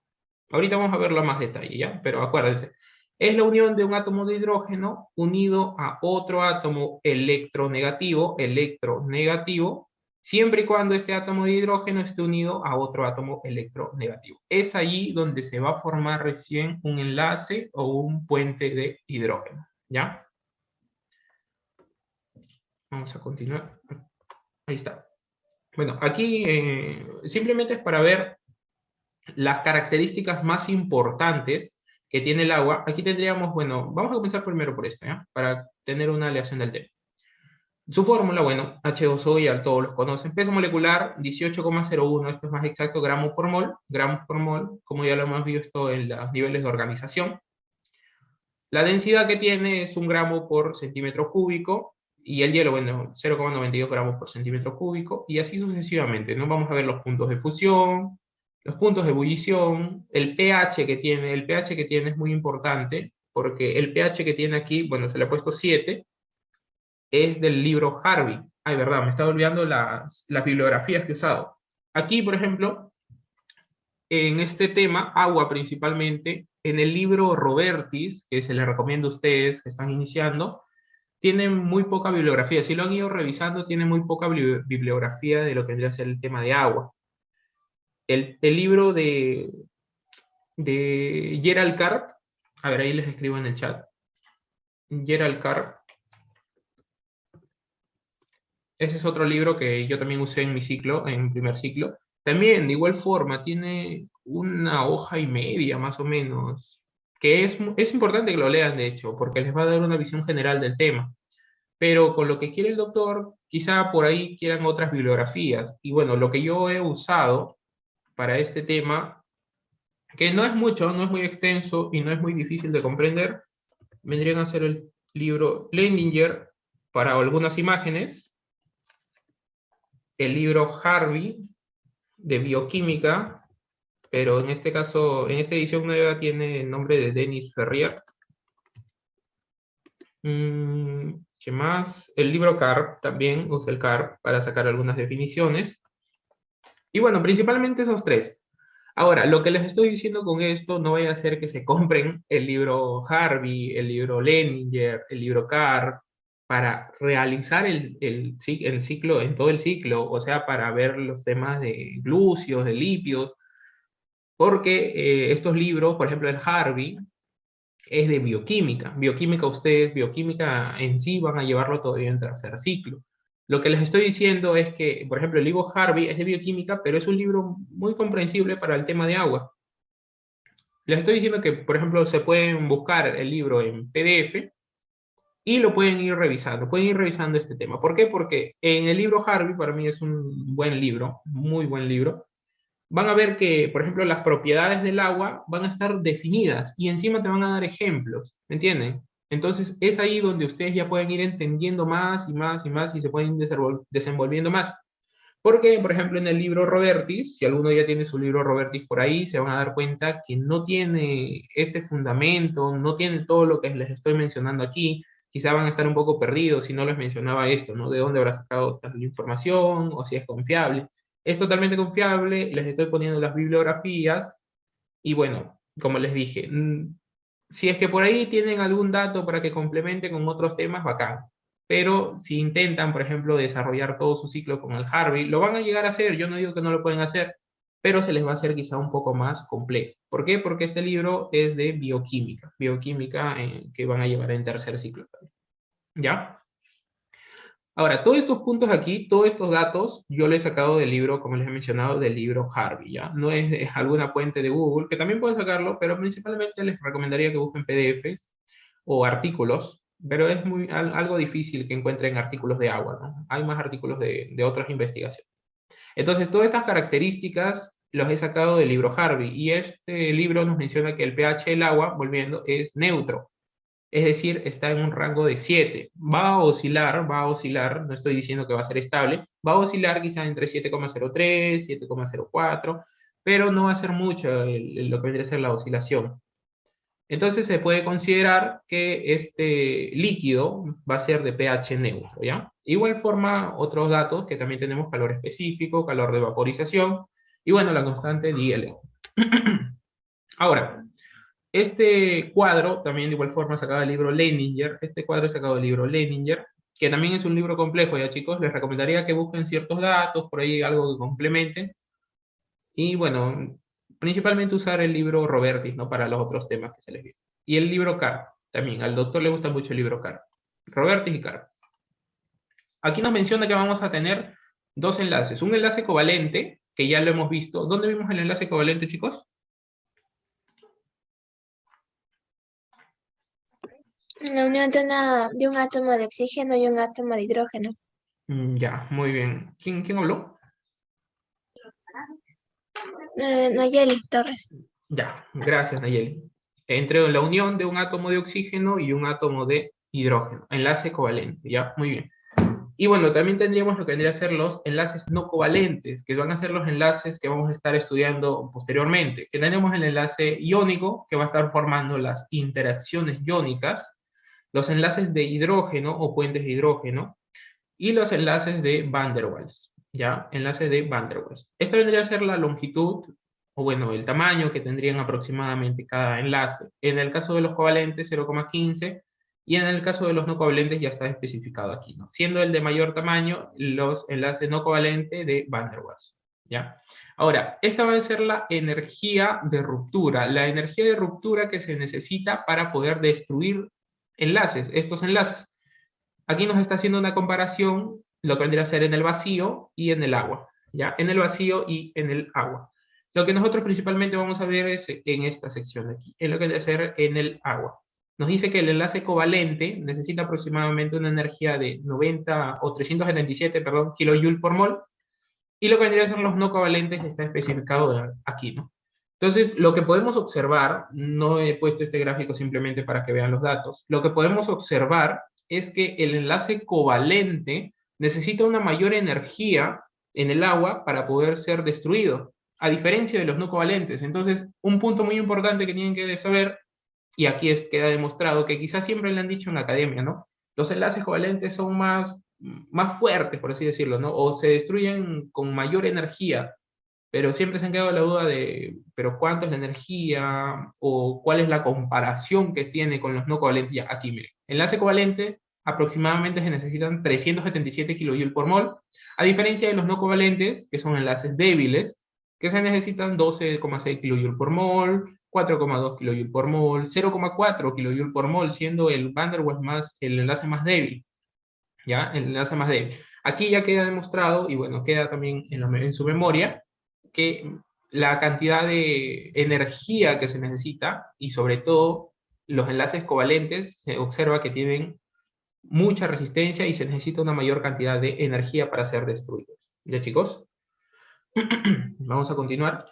Ahorita vamos a verlo a más detalle, ¿ya? Pero acuérdense, es la unión de un átomo de hidrógeno unido a otro átomo electronegativo, siempre y cuando este átomo de hidrógeno esté unido a otro átomo electronegativo. Es allí donde se va a formar recién un enlace o un puente de hidrógeno, ¿ya? Vamos a continuar. Ahí está. Bueno, aquí simplemente es para ver las características más importantes que tiene el agua. Aquí tendríamos, bueno, vamos a comenzar primero por esto, ¿ya? Para tener una aleación del tema. Su fórmula, bueno, H2O ya todos los conocen. Peso molecular, 18,01, esto es más exacto, gramos por mol, como ya lo hemos visto en los niveles de organización. La densidad que tiene es 1 gramo por centímetro cúbico, y el hielo, bueno, 0,92 gramos por centímetro cúbico, y así sucesivamente, ¿no? Vamos a ver los puntos de fusión, los puntos de ebullición, el pH que tiene es muy importante, porque el pH que tiene aquí, bueno, se le ha puesto 7, es del libro Harvey. Ay, verdad, me estaba olvidando las bibliografías que he usado. Aquí, por ejemplo, en este tema, agua principalmente, en el libro Robertis, que se les recomiendo a ustedes que están iniciando, tienen muy poca bibliografía. Si lo han ido revisando, tiene muy poca bibliografía de lo que vendría a ser el tema de agua. El libro de Gerald Karp, a ver, ahí les escribo en el chat. Gerald Karp. Ese es otro libro que yo también usé en mi ciclo, en primer ciclo. También, de igual forma, tiene una hoja y media, más o menos, que es importante que lo lean, de hecho, porque les va a dar una visión general del tema. Pero con lo que quiere el doctor, quizá por ahí quieran otras bibliografías. Y bueno, lo que yo he usado para este tema, que no es mucho, no es muy extenso y no es muy difícil de comprender, vendrían a ser el libro Leininger para algunas imágenes, el libro Harvey de bioquímica, pero en este caso, en esta edición nueva tiene el nombre de Denis Ferrier. ¿Qué más? El libro Karp, también usa el Karp para sacar algunas definiciones. Y bueno, principalmente esos tres. Ahora, lo que les estoy diciendo con esto no vaya a ser que se compren el libro Harvey, el libro Leninger, el libro Carr, para realizar el ciclo, en todo el ciclo, o sea, para ver los temas de glúcios, de lípidos, porque estos libros, por ejemplo, el Harvey, es de bioquímica. Bioquímica ustedes, bioquímica en sí van a llevarlo todavía en tercer ciclo. Lo que les estoy diciendo es que, por ejemplo, el libro Harvey es de bioquímica, pero es un libro muy comprensible para el tema de agua. Les estoy diciendo que, por ejemplo, se pueden buscar el libro en PDF y lo pueden ir revisando este tema. ¿Por qué? Porque en el libro Harvey, para mí es un buen libro, muy buen libro, van a ver que, por ejemplo, las propiedades del agua van a estar definidas y encima te van a dar ejemplos, ¿me entienden? Entonces es ahí donde ustedes ya pueden ir entendiendo más y más y más y se pueden desenvolviendo más. Porque, por ejemplo, en el libro Robertis, si alguno ya tiene su libro Robertis por ahí, se van a dar cuenta que no tiene este fundamento, no tiene todo lo que les estoy mencionando aquí. Quizá van a estar un poco perdidos si no les mencionaba esto, ¿no? ¿De dónde habrá sacado tal información o si es confiable? Es totalmente confiable, les estoy poniendo las bibliografías y bueno, como les dije, si es que por ahí tienen algún dato para que complemente con otros temas, bacán. Pero si intentan, por ejemplo, desarrollar todo su ciclo con el Harvey, lo van a llegar a hacer. Yo no digo que no lo pueden hacer, pero se les va a hacer quizá un poco más complejo. ¿Por qué? Porque este libro es de bioquímica, bioquímica que van a llevar en tercer ciclo también. ¿Ya? Ahora, todos estos puntos aquí, todos estos datos, yo los he sacado del libro, como les he mencionado, del libro Harvey, ¿ya? No es de alguna fuente de Google, que también pueden sacarlo, pero principalmente les recomendaría que busquen PDFs o artículos, pero es algo difícil que encuentren artículos de agua, ¿no? Hay más artículos de otras investigaciones. Entonces, todas estas características los he sacado del libro Harvey, y este libro nos menciona que el pH del agua, volviendo, es neutro. Es decir, está en un rango de 7. Va a oscilar, no estoy diciendo que va a ser estable, va a oscilar quizá entre 7,03, 7,04, pero no va a ser mucho lo que vendría a ser la oscilación. Entonces se puede considerar que este líquido va a ser de pH neutro, ¿ya? Igual forma, otros datos que también tenemos: calor específico, calor de vaporización, y bueno, la constante DL. Ahora, este cuadro, también de igual forma sacado del libro Leninger, este cuadro es sacado del libro Leninger, que también es un libro complejo, ya chicos, les recomendaría que busquen ciertos datos, por ahí algo que complementen, y bueno, principalmente usar el libro Robertis, ¿no? Para los otros temas que se les vienen. Y el libro Carr, también, al doctor le gusta mucho el libro Carr. Robertis y Carr. Aquí nos menciona que vamos a tener dos enlaces, un enlace covalente, que ya lo hemos visto. ¿Dónde vimos el enlace covalente, chicos? La unión de un átomo de oxígeno y un átomo de hidrógeno. Ya, muy bien. ¿Quién habló? Nayeli Torres. Ya, gracias, Nayeli. Entre la unión de un átomo de oxígeno y un átomo de hidrógeno, enlace covalente, ya, muy bien. Y bueno, también tendríamos lo que vendría a ser los enlaces no covalentes, que van a ser los enlaces que vamos a estar estudiando posteriormente. Que tenemos el enlace iónico, que va a estar formando las interacciones iónicas, los enlaces de hidrógeno o puentes de hidrógeno, y los enlaces de Van der Waals, ¿ya? Enlace de Van der Waals. Esta vendría a ser la longitud, o bueno, el tamaño que tendrían aproximadamente cada enlace. En el caso de los covalentes, 0,15, y en el caso de los no covalentes ya está especificado aquí, ¿no? Siendo el de mayor tamaño los enlaces no covalentes de Van der Waals, ¿ya? Ahora, esta va a ser la energía de ruptura, la energía de ruptura que se necesita para poder destruir enlaces, estos enlaces. Aquí nos está haciendo una comparación, lo que vendría a ser en el vacío y en el agua, ¿ya? En el vacío y en el agua. Lo que nosotros principalmente vamos a ver es en esta sección de aquí, en lo que vendría a ser en el agua. Nos dice que el enlace covalente necesita aproximadamente una energía de 90 o 377, perdón, kilojoule por mol, y lo que vendría a ser los no covalentes está especificado aquí, ¿no? Entonces, lo que podemos observar, no he puesto este gráfico simplemente para que vean los datos, lo que podemos observar es que el enlace covalente necesita una mayor energía en el agua para poder ser destruido, a diferencia de los no covalentes. Entonces, un punto muy importante que tienen que saber, y aquí queda demostrado, que quizás siempre le han dicho en la academia, ¿no? Los enlaces covalentes son más fuertes, por así decirlo, ¿no? O se destruyen con mayor energía. pero siempre se han quedado la duda de, pero ¿cuánto es la energía? O ¿cuál es la comparación que tiene con los no covalentes? Ya, aquí miren, enlace covalente aproximadamente se necesitan 377 kJ por mol, a diferencia de los no covalentes, que son enlaces débiles, que se necesitan 12,6 kJ por mol, 4,2 kJ por mol, 0,4 kJ por mol, siendo el Van der Waals el enlace más débil, ¿ya? El enlace más débil. Aquí ya queda demostrado, y bueno, queda también en su memoria, que la cantidad de energía que se necesita, y sobre todo los enlaces covalentes, se observa que tienen mucha resistencia y se necesita una mayor cantidad de energía para ser destruidos. ¿Ya, chicos? Vamos a continuar.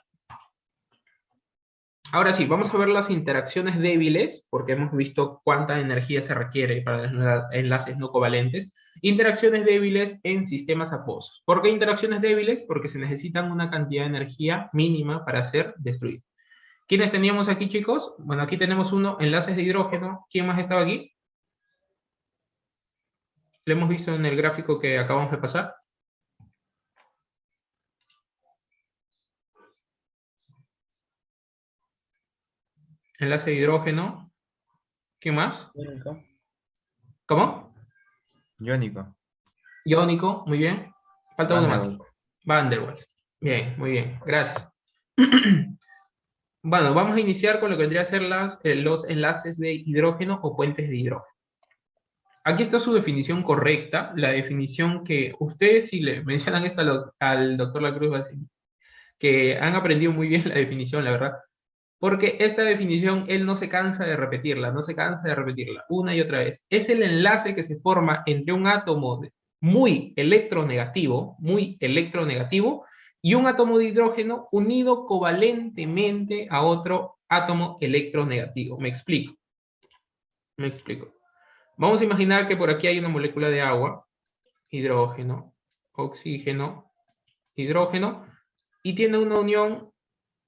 Ahora sí, vamos a ver las interacciones débiles, porque hemos visto cuánta energía se requiere para los enlaces no covalentes. Interacciones débiles en sistemas acuosos. ¿Por qué interacciones débiles? Porque se necesitan una cantidad de energía mínima para ser destruidos. ¿Quiénes teníamos aquí, chicos? Bueno, aquí tenemos uno, enlaces de hidrógeno. ¿Quién más estaba aquí? Lo hemos visto en el gráfico que acabamos de pasar. Enlace de hidrógeno. ¿Quién más? Iónico. ¿Cómo? Iónico. Iónico, muy bien. Falta Van uno der más. Waals. Van der Waals. Bien, muy bien. Gracias. Bueno, vamos a iniciar con lo que vendría a ser los enlaces de hidrógeno o puentes de hidrógeno. Aquí está su definición correcta, la definición que ustedes, si le mencionan esto al doctor Lacruz, va a decir que han aprendido muy bien la definición, la verdad. Porque esta definición, él no se cansa de repetirla, una y otra vez. Es el enlace que se forma entre un átomo muy electronegativo, y un átomo de hidrógeno unido covalentemente a otro átomo electronegativo. Me explico. Vamos a imaginar que por aquí hay una molécula de agua, hidrógeno, oxígeno, hidrógeno, y tiene una unión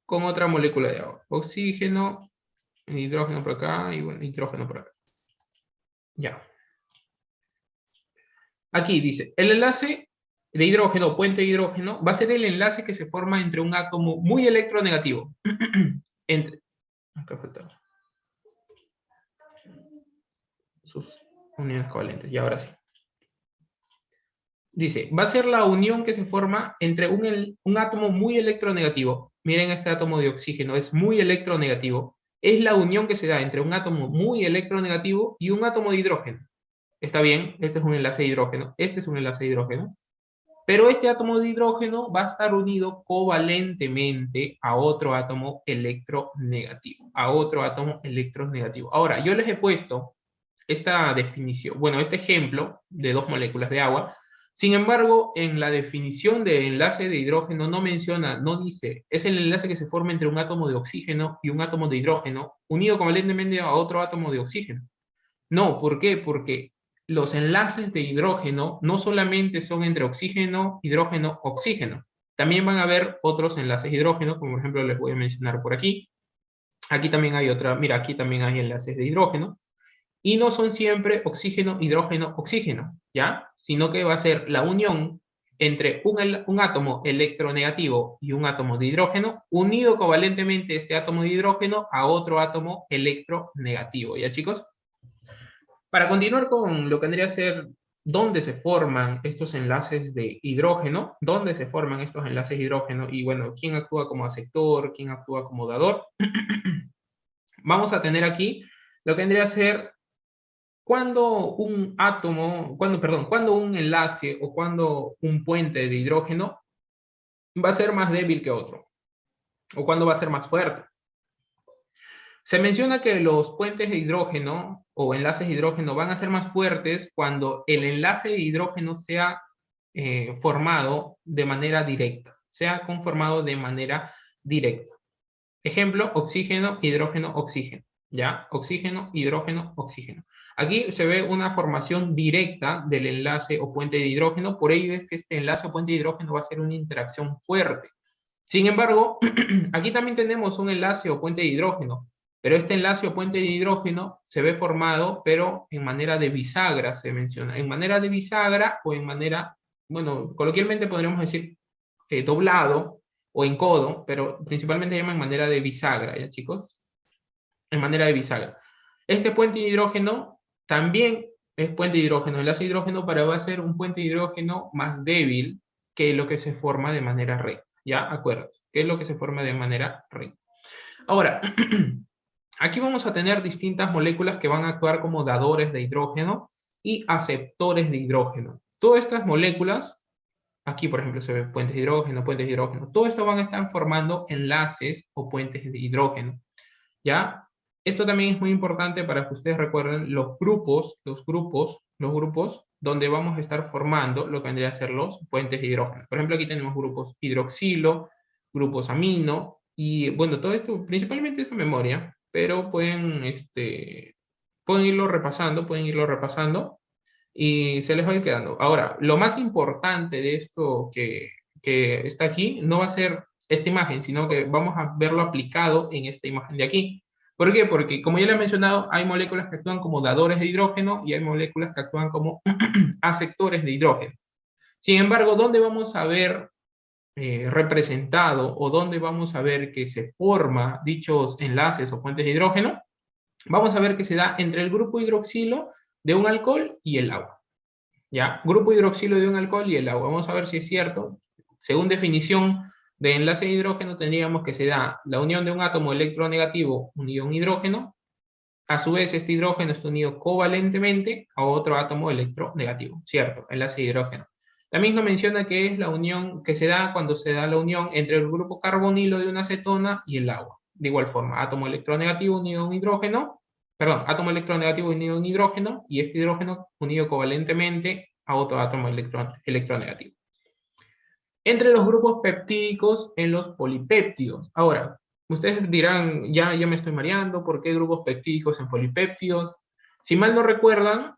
con otra molécula de agua. Oxígeno, hidrógeno por acá y bueno, hidrógeno por acá. Ya. Aquí dice, el enlace de hidrógeno, puente de hidrógeno, va a ser el enlace que se forma entre un átomo muy electronegativo. Acá falta sus uniones covalentes. Y ahora sí. Dice, va a ser la unión que se forma entre un átomo muy electronegativo. Miren este átomo de oxígeno, es muy electronegativo. Es la unión que se da entre un átomo muy electronegativo y un átomo de hidrógeno. Está bien, este es un enlace de hidrógeno, este es un enlace de hidrógeno. Pero este átomo de hidrógeno va a estar unido covalentemente a otro átomo electronegativo. Ahora, yo les he puesto esta definición, bueno, este ejemplo de dos moléculas de agua. Sin embargo, en la definición de enlace de hidrógeno no menciona, no dice, es el enlace que se forma entre un átomo de oxígeno y un átomo de hidrógeno unido covalentemente a otro átomo de oxígeno. No, ¿por qué? Porque los enlaces de hidrógeno no solamente son entre oxígeno, hidrógeno, oxígeno. También van a haber otros enlaces de hidrógeno, como por ejemplo les voy a mencionar por aquí. Aquí también hay otra, mira, aquí también hay enlaces de hidrógeno. Y no son siempre oxígeno, hidrógeno, oxígeno, ¿ya? Sino que va a ser la unión entre un átomo electronegativo y un átomo de hidrógeno, unido covalentemente este átomo de hidrógeno a otro átomo electronegativo, ¿ya, chicos? Para continuar con lo que vendría a ser dónde se forman estos enlaces de hidrógeno, y bueno, quién actúa como aceptor, quién actúa como dador, vamos a tener aquí lo que vendría a ser cuando un enlace o cuando un puente de hidrógeno va a ser más débil que otro, o cuando va a ser más fuerte. Se menciona que los puentes de hidrógeno o enlaces de hidrógeno van a ser más fuertes cuando el enlace de hidrógeno sea formado de manera directa, sea conformado de manera directa. Ejemplo, oxígeno, hidrógeno, oxígeno. ¿Ya? Oxígeno, hidrógeno, oxígeno. Aquí se ve una formación directa del enlace o puente de hidrógeno, por ello es que este enlace o puente de hidrógeno va a ser una interacción fuerte. Sin embargo, aquí también tenemos un enlace o puente de hidrógeno, pero este enlace o puente de hidrógeno se ve formado, pero en manera de bisagra, se menciona. En manera de bisagra o en manera, bueno, coloquialmente podríamos decir doblado, o en codo, pero principalmente se llama en manera de bisagra, ¿ya chicos? En manera de bisagra. Este puente de hidrógeno también es puente de hidrógeno, enlace de hidrógeno, pero va a ser un puente de hidrógeno más débil que lo que se forma de manera recta, ¿ya? Acuérdense, que es lo que se forma de manera recta. Ahora, aquí vamos a tener distintas moléculas que van a actuar como dadores de hidrógeno y aceptores de hidrógeno. Todas estas moléculas, aquí por ejemplo se ve puentes de hidrógeno, todo esto van a estar formando enlaces o puentes de hidrógeno, ¿ya? Esto también es muy importante para que ustedes recuerden los grupos donde vamos a estar formando lo que vendría a ser los puentes de hidrógeno. Por ejemplo, aquí tenemos grupos hidroxilo, grupos amino, y bueno, todo esto principalmente es memoria, pero pueden irlo repasando y se les va a ir quedando. Ahora, lo más importante de esto que está aquí no va a ser esta imagen, sino que vamos a verlo aplicado en esta imagen de aquí. ¿Por qué? Porque, como ya les he mencionado, hay moléculas que actúan como dadores de hidrógeno y hay moléculas que actúan como aceptores de hidrógeno. Sin embargo, ¿dónde vamos a ver representado o dónde vamos a ver que se forma dichos enlaces o puentes de hidrógeno? Vamos a ver que se da entre el grupo hidroxilo de un alcohol y el agua. ¿Ya? Grupo hidroxilo de un alcohol y el agua. Vamos a ver si es cierto. Según definición de enlace de hidrógeno, tendríamos que se da la unión de un átomo electronegativo unido a un hidrógeno. A su vez, este hidrógeno está unido covalentemente a otro átomo electronegativo. ¿Cierto? Enlace de hidrógeno. También nos menciona que es la unión que se da cuando se da la unión entre el grupo carbonilo de una acetona y el agua. De igual forma, átomo electronegativo unido a un hidrógeno, átomo electronegativo unido a un hidrógeno y este hidrógeno unido covalentemente a otro átomo electronegativo. Entre los grupos peptídicos en los polipéptidos. Ahora, ustedes dirán, ya me estoy mareando, ¿por qué grupos peptídicos en polipéptidos? Si mal no recuerdan,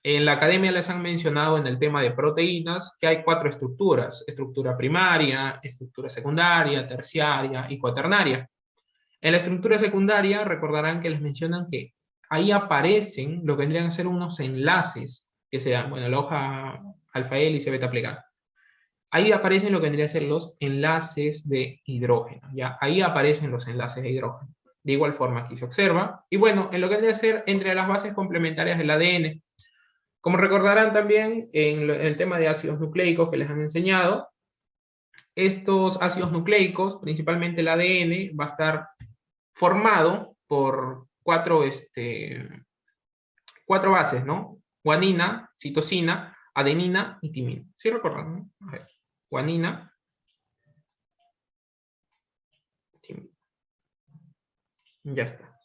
en la academia les han mencionado en el tema de proteínas que hay 4 estructuras: estructura primaria, estructura secundaria, terciaria y cuaternaria. En la estructura secundaria recordarán que les mencionan que ahí aparecen lo que vendrían a ser unos enlaces que se dan, bueno, la hoja alfa hélice, beta plegada. Ahí aparecen lo que vendrían a ser los enlaces de hidrógeno, ¿ya? Ahí aparecen los enlaces de hidrógeno. De igual forma aquí se observa. Y bueno, en lo que vendría a ser entre las bases complementarias del ADN. Como recordarán también en el tema de ácidos nucleicos que les han enseñado, estos ácidos nucleicos, principalmente el ADN, va a estar formado por cuatro bases, ¿no? Guanina, citosina, adenina y timina. ¿Sí recuerdan? ¿No? A ver. Guanina, timina. Ya está.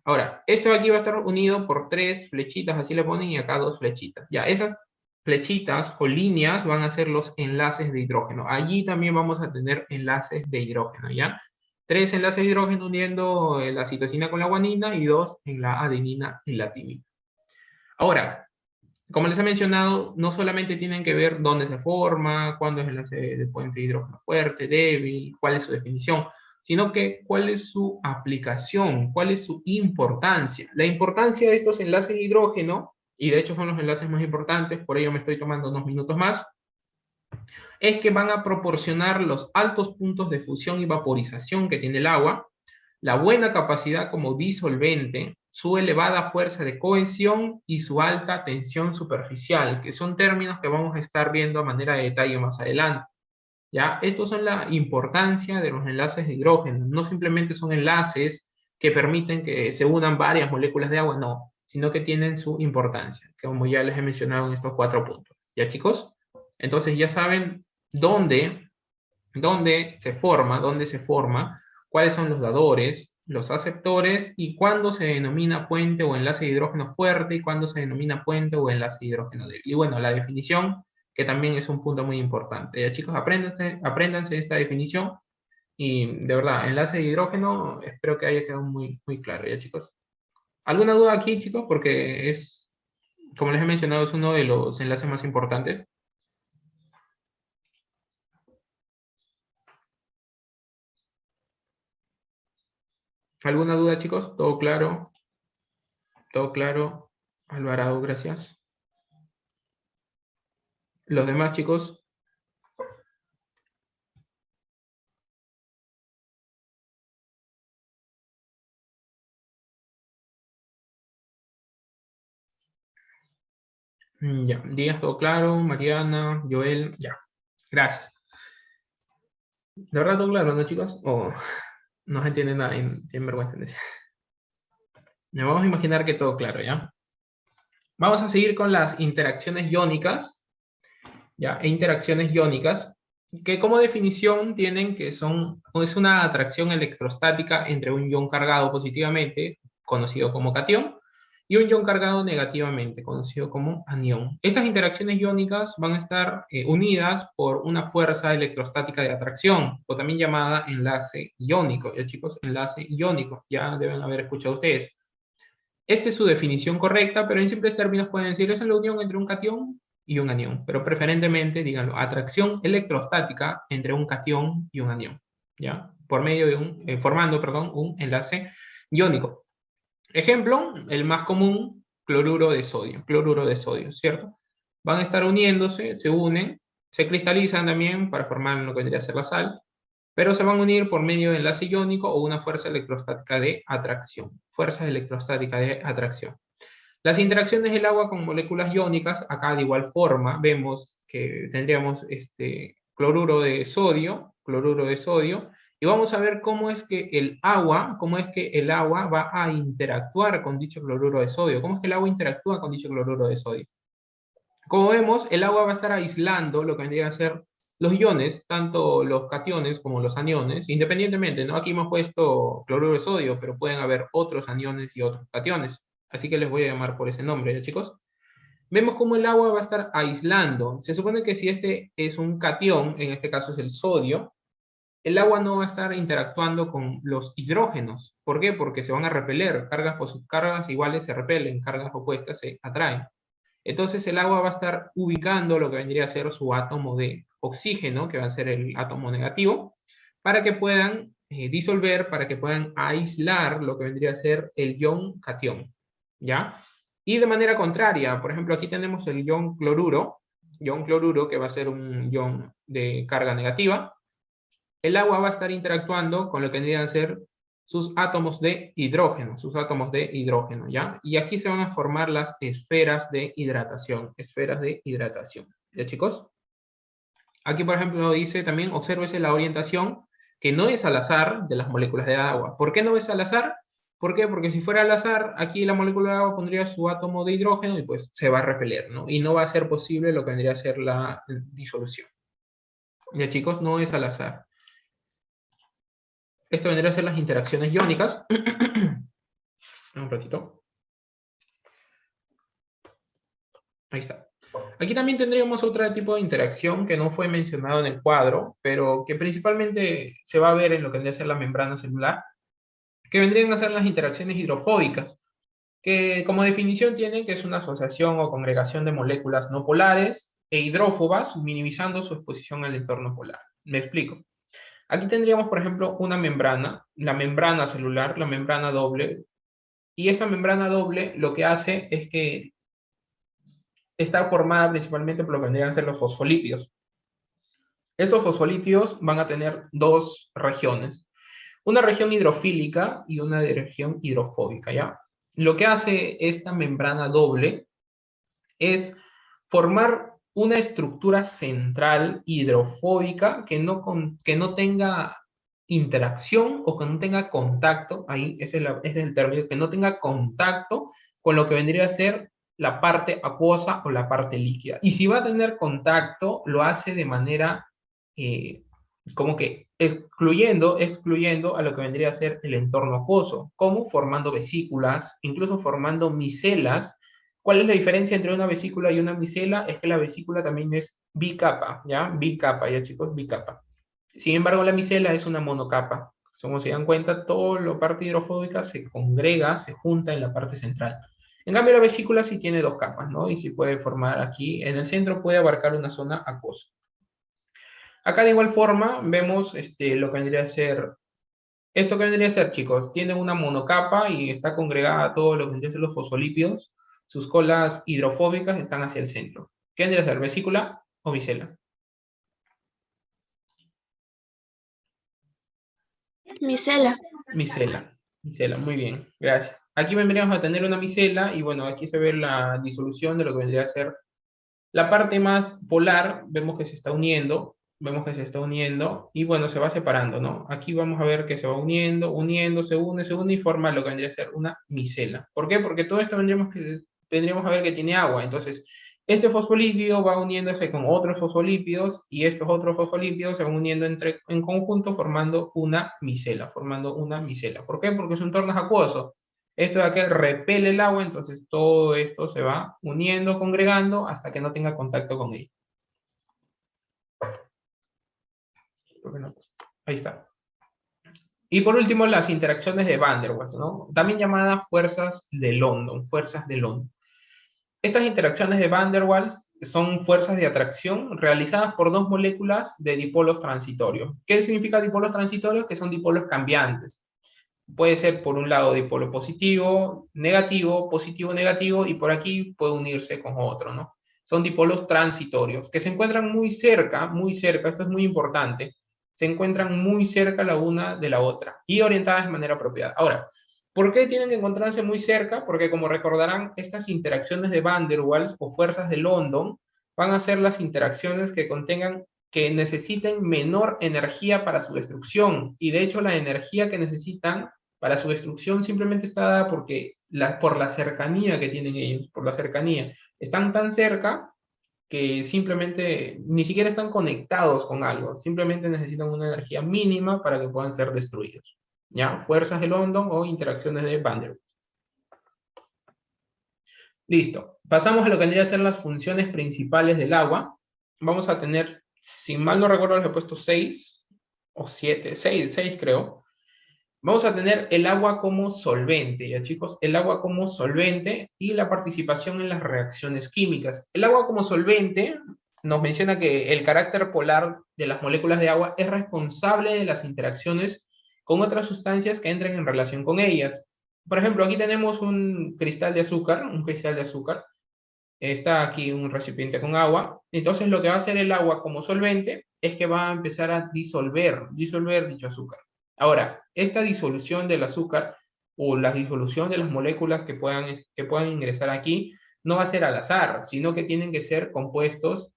Ahora, esto de aquí va a estar unido por 3 flechitas, así le ponen, y acá 2 flechitas. Ya, esas flechitas o líneas van a ser los enlaces de hidrógeno. Allí también vamos a tener enlaces de hidrógeno, ¿ya? 3 enlaces de hidrógeno uniendo la citosina con la guanina y 2 en la adenina y la timina. Ahora, como les he mencionado, no solamente tienen que ver dónde se forma, cuándo es el enlace de puente de hidrógeno fuerte, débil, cuál es su definición, sino que cuál es su aplicación, cuál es su importancia. La importancia de estos enlaces de hidrógeno, y de hecho son los enlaces más importantes, por ello me estoy tomando unos minutos más, es que van a proporcionar los altos puntos de fusión y vaporización que tiene el agua, la buena capacidad como disolvente, su elevada fuerza de cohesión y su alta tensión superficial, que son términos que vamos a estar viendo a manera de detalle más adelante. ¿Ya? Estos son la importancia de los enlaces de hidrógeno. No simplemente son enlaces que permiten que se unan varias moléculas de agua, no, sino que tienen su importancia, como ya les he mencionado en estos 4 puntos. ¿Ya, chicos? Entonces ya saben dónde se forma, cuáles son los dadores, los aceptores y cuándo se denomina puente o enlace de hidrógeno fuerte y cuándo se denomina puente o enlace de hidrógeno débil. Y bueno, la definición, que también es un punto muy importante. Ya, chicos, apréndanse esta definición y de verdad, enlace de hidrógeno, espero que haya quedado muy, muy claro, ya, chicos. ¿Alguna duda aquí, chicos? Porque es, como les he mencionado, es uno de los enlaces más importantes. ¿Alguna duda, chicos? ¿Todo claro? ¿Todo claro? Alvarado, gracias. Los demás, chicos. Ya, Díaz, todo claro, Mariana, Joel, ya. Gracias. ¿De verdad todo claro, no, chicos? ¿O no se entiende nada y tienen vergüenza de decir? Ya, vamos a imaginar que todo claro, ¿ya? Vamos a seguir con las interacciones iónicas, ¿ya? E interacciones iónicas, que como definición tienen que es una atracción electrostática entre un ion cargado positivamente, conocido como catión, y un ion cargado negativamente, conocido como anión. Estas interacciones iónicas van a estar unidas por una fuerza electrostática de atracción, o también llamada enlace iónico. ¿Ya, chicos? Enlace iónico, ya deben haber escuchado ustedes. Esta es su definición correcta, pero en simples términos pueden decir, es la unión entre un catión y un anión, pero preferentemente, díganlo, atracción electrostática entre un catión y un anión, ¿ya? Por medio de formando, perdón, un enlace iónico. Ejemplo, el más común, cloruro de sodio, ¿cierto? Van a estar uniéndose, se unen, se cristalizan también para formar lo que vendría a ser la sal, pero se van a unir por medio de enlace iónico o una fuerza electrostática de atracción. Fuerza electrostática de atracción. Las interacciones del agua con moléculas iónicas, acá de igual forma, vemos que tendríamos cloruro de sodio, y vamos a ver cómo es que el agua va a interactuar con dicho cloruro de sodio. ¿Cómo es que el agua interactúa con dicho cloruro de sodio? Como vemos, el agua va a estar aislando lo que vendría a ser los iones, tanto los cationes como los aniones, independientemente, ¿no? Aquí hemos puesto cloruro de sodio, pero pueden haber otros aniones y otros cationes. Así que les voy a llamar por ese nombre, ¿ya, chicos? Vemos cómo el agua va a estar aislando. Se supone que si este es un catión, en este caso es el sodio, el agua no va a estar interactuando con los hidrógenos. ¿Por qué? Porque se van a repeler. Cargas iguales se repelen, cargas opuestas se atraen. Entonces el agua va a estar ubicando lo que vendría a ser su átomo de oxígeno, que va a ser el átomo negativo, para que puedan disolver, para que puedan aislar lo que vendría a ser el ion catión, ¿ya? Y de manera contraria, por ejemplo, aquí tenemos el ion cloruro, que va a ser un ion de carga negativa. El agua va a estar interactuando con lo que vendrían a ser sus átomos de hidrógeno, ¿ya? Y aquí se van a formar las esferas de hidratación, ¿ya, chicos? Aquí, por ejemplo, dice también, obsérvese la orientación, que no es al azar de las moléculas de agua. ¿Por qué no es al azar? ¿Por qué? Porque si fuera al azar, aquí la molécula de agua pondría su átomo de hidrógeno y pues se va a repeler, ¿no? Y no va a ser posible lo que vendría a ser la disolución. Ya, chicos, no es al azar. Esto vendría a ser las interacciones iónicas. Un ratito. Ahí está. Aquí también tendríamos otro tipo de interacción que no fue mencionado en el cuadro, pero que principalmente se va a ver en lo que vendría a ser la membrana celular, que vendrían a ser las interacciones hidrofóbicas, que como definición tienen que es una asociación o congregación de moléculas no polares e hidrófobas, minimizando su exposición al entorno polar. Me explico. Aquí tendríamos, por ejemplo, una membrana, la membrana celular, la membrana doble, y esta membrana doble lo que hace es que está formada principalmente por lo que vendrían a ser los fosfolípidos. Estos fosfolípidos van a tener dos regiones, una región hidrofílica y una región hidrofóbica, ¿ya? Lo que hace esta membrana doble es formar una estructura central hidrofóbica que no tenga interacción o que no tenga contacto, ahí ese es el término, que no tenga contacto con lo que vendría a ser la parte acuosa o la parte líquida. Y si va a tener contacto, lo hace de manera como que excluyendo a lo que vendría a ser el entorno acuoso, como formando vesículas, incluso formando micelas. ¿Cuál es la diferencia entre una vesícula y una micela? Es que la vesícula también es bicapa, ¿ya? Bicapa, ya chicos, bicapa. Sin embargo, la micela es una monocapa. Como se dan cuenta, toda la parte hidrofóbica se congrega, se junta en la parte central. En cambio, la vesícula sí tiene dos capas, ¿no? Y sí puede formar aquí, en el centro puede abarcar una zona acuosa. Acá de igual forma vemos lo que vendría a ser, esto que vendría a ser, chicos, tiene una monocapa y está congregada a todo lo que vendría a ser los fosfolípidos. Sus colas hidrofóbicas están hacia el centro. ¿Qué vendría a ser, vesícula o micela? Micela. Micela, muy bien, gracias. Aquí vendríamos a tener una micela y bueno, aquí se ve la disolución de lo que vendría a ser La parte más polar, vemos que se está uniendo, y bueno, se va separando, ¿no? Aquí vamos a ver que se va uniendo, se une y forma lo que vendría a ser una micela. ¿Por qué? Porque todo esto tendríamos a ver que tiene agua. Entonces, este fosfolípido va uniéndose con otros fosfolípidos y estos otros fosfolípidos se van uniendo en conjunto formando una micela, ¿Por qué? Porque es un entorno acuoso. Esto de aquel repele el agua, entonces todo esto se va uniendo, congregando, hasta que no tenga contacto con ella. Bueno, ahí está. Y por último, las interacciones de Van der Waals, ¿no? También llamadas fuerzas de London, Estas interacciones de Van der Waals son fuerzas de atracción realizadas por dos moléculas de dipolos transitorios. ¿Qué significa dipolos transitorios? Que son dipolos cambiantes. Puede ser por un lado dipolo positivo, negativo, y por aquí puede unirse con otro, ¿no? Son dipolos transitorios, que se encuentran muy cerca, esto es muy importante, se encuentran muy cerca la una de la otra y orientadas de manera apropiada. Ahora, ¿por qué tienen que encontrarse muy cerca? Porque como recordarán, estas interacciones de Van der Waals o fuerzas de London van a ser las interacciones que necesiten menor energía para su destrucción. Y de hecho la energía que necesitan para su destrucción simplemente está dada por la cercanía que tienen ellos, por la cercanía. Están tan cerca que simplemente ni siquiera están conectados con algo, simplemente necesitan una energía mínima para que puedan ser destruidos. ¿Ya? Fuerzas de London o interacciones de Van der Waals. Listo. Pasamos a lo que vendría a ser las funciones principales del agua. Vamos a tener, si mal no recuerdo, les he puesto 6 o 7, 6 creo. Vamos a tener el agua como solvente, ¿ya chicos? El agua como solvente y la participación en las reacciones químicas. El agua como solvente nos menciona que el carácter polar de las moléculas de agua es responsable de las interacciones con otras sustancias que entren en relación con ellas. Por ejemplo, aquí tenemos un cristal de azúcar, Está aquí un recipiente con agua. Entonces lo que va a hacer el agua como solvente es que va a empezar a disolver dicho azúcar. Ahora, esta disolución del azúcar o la disolución de las moléculas que puedan ingresar aquí no va a ser al azar, sino que tienen que ser compuestos,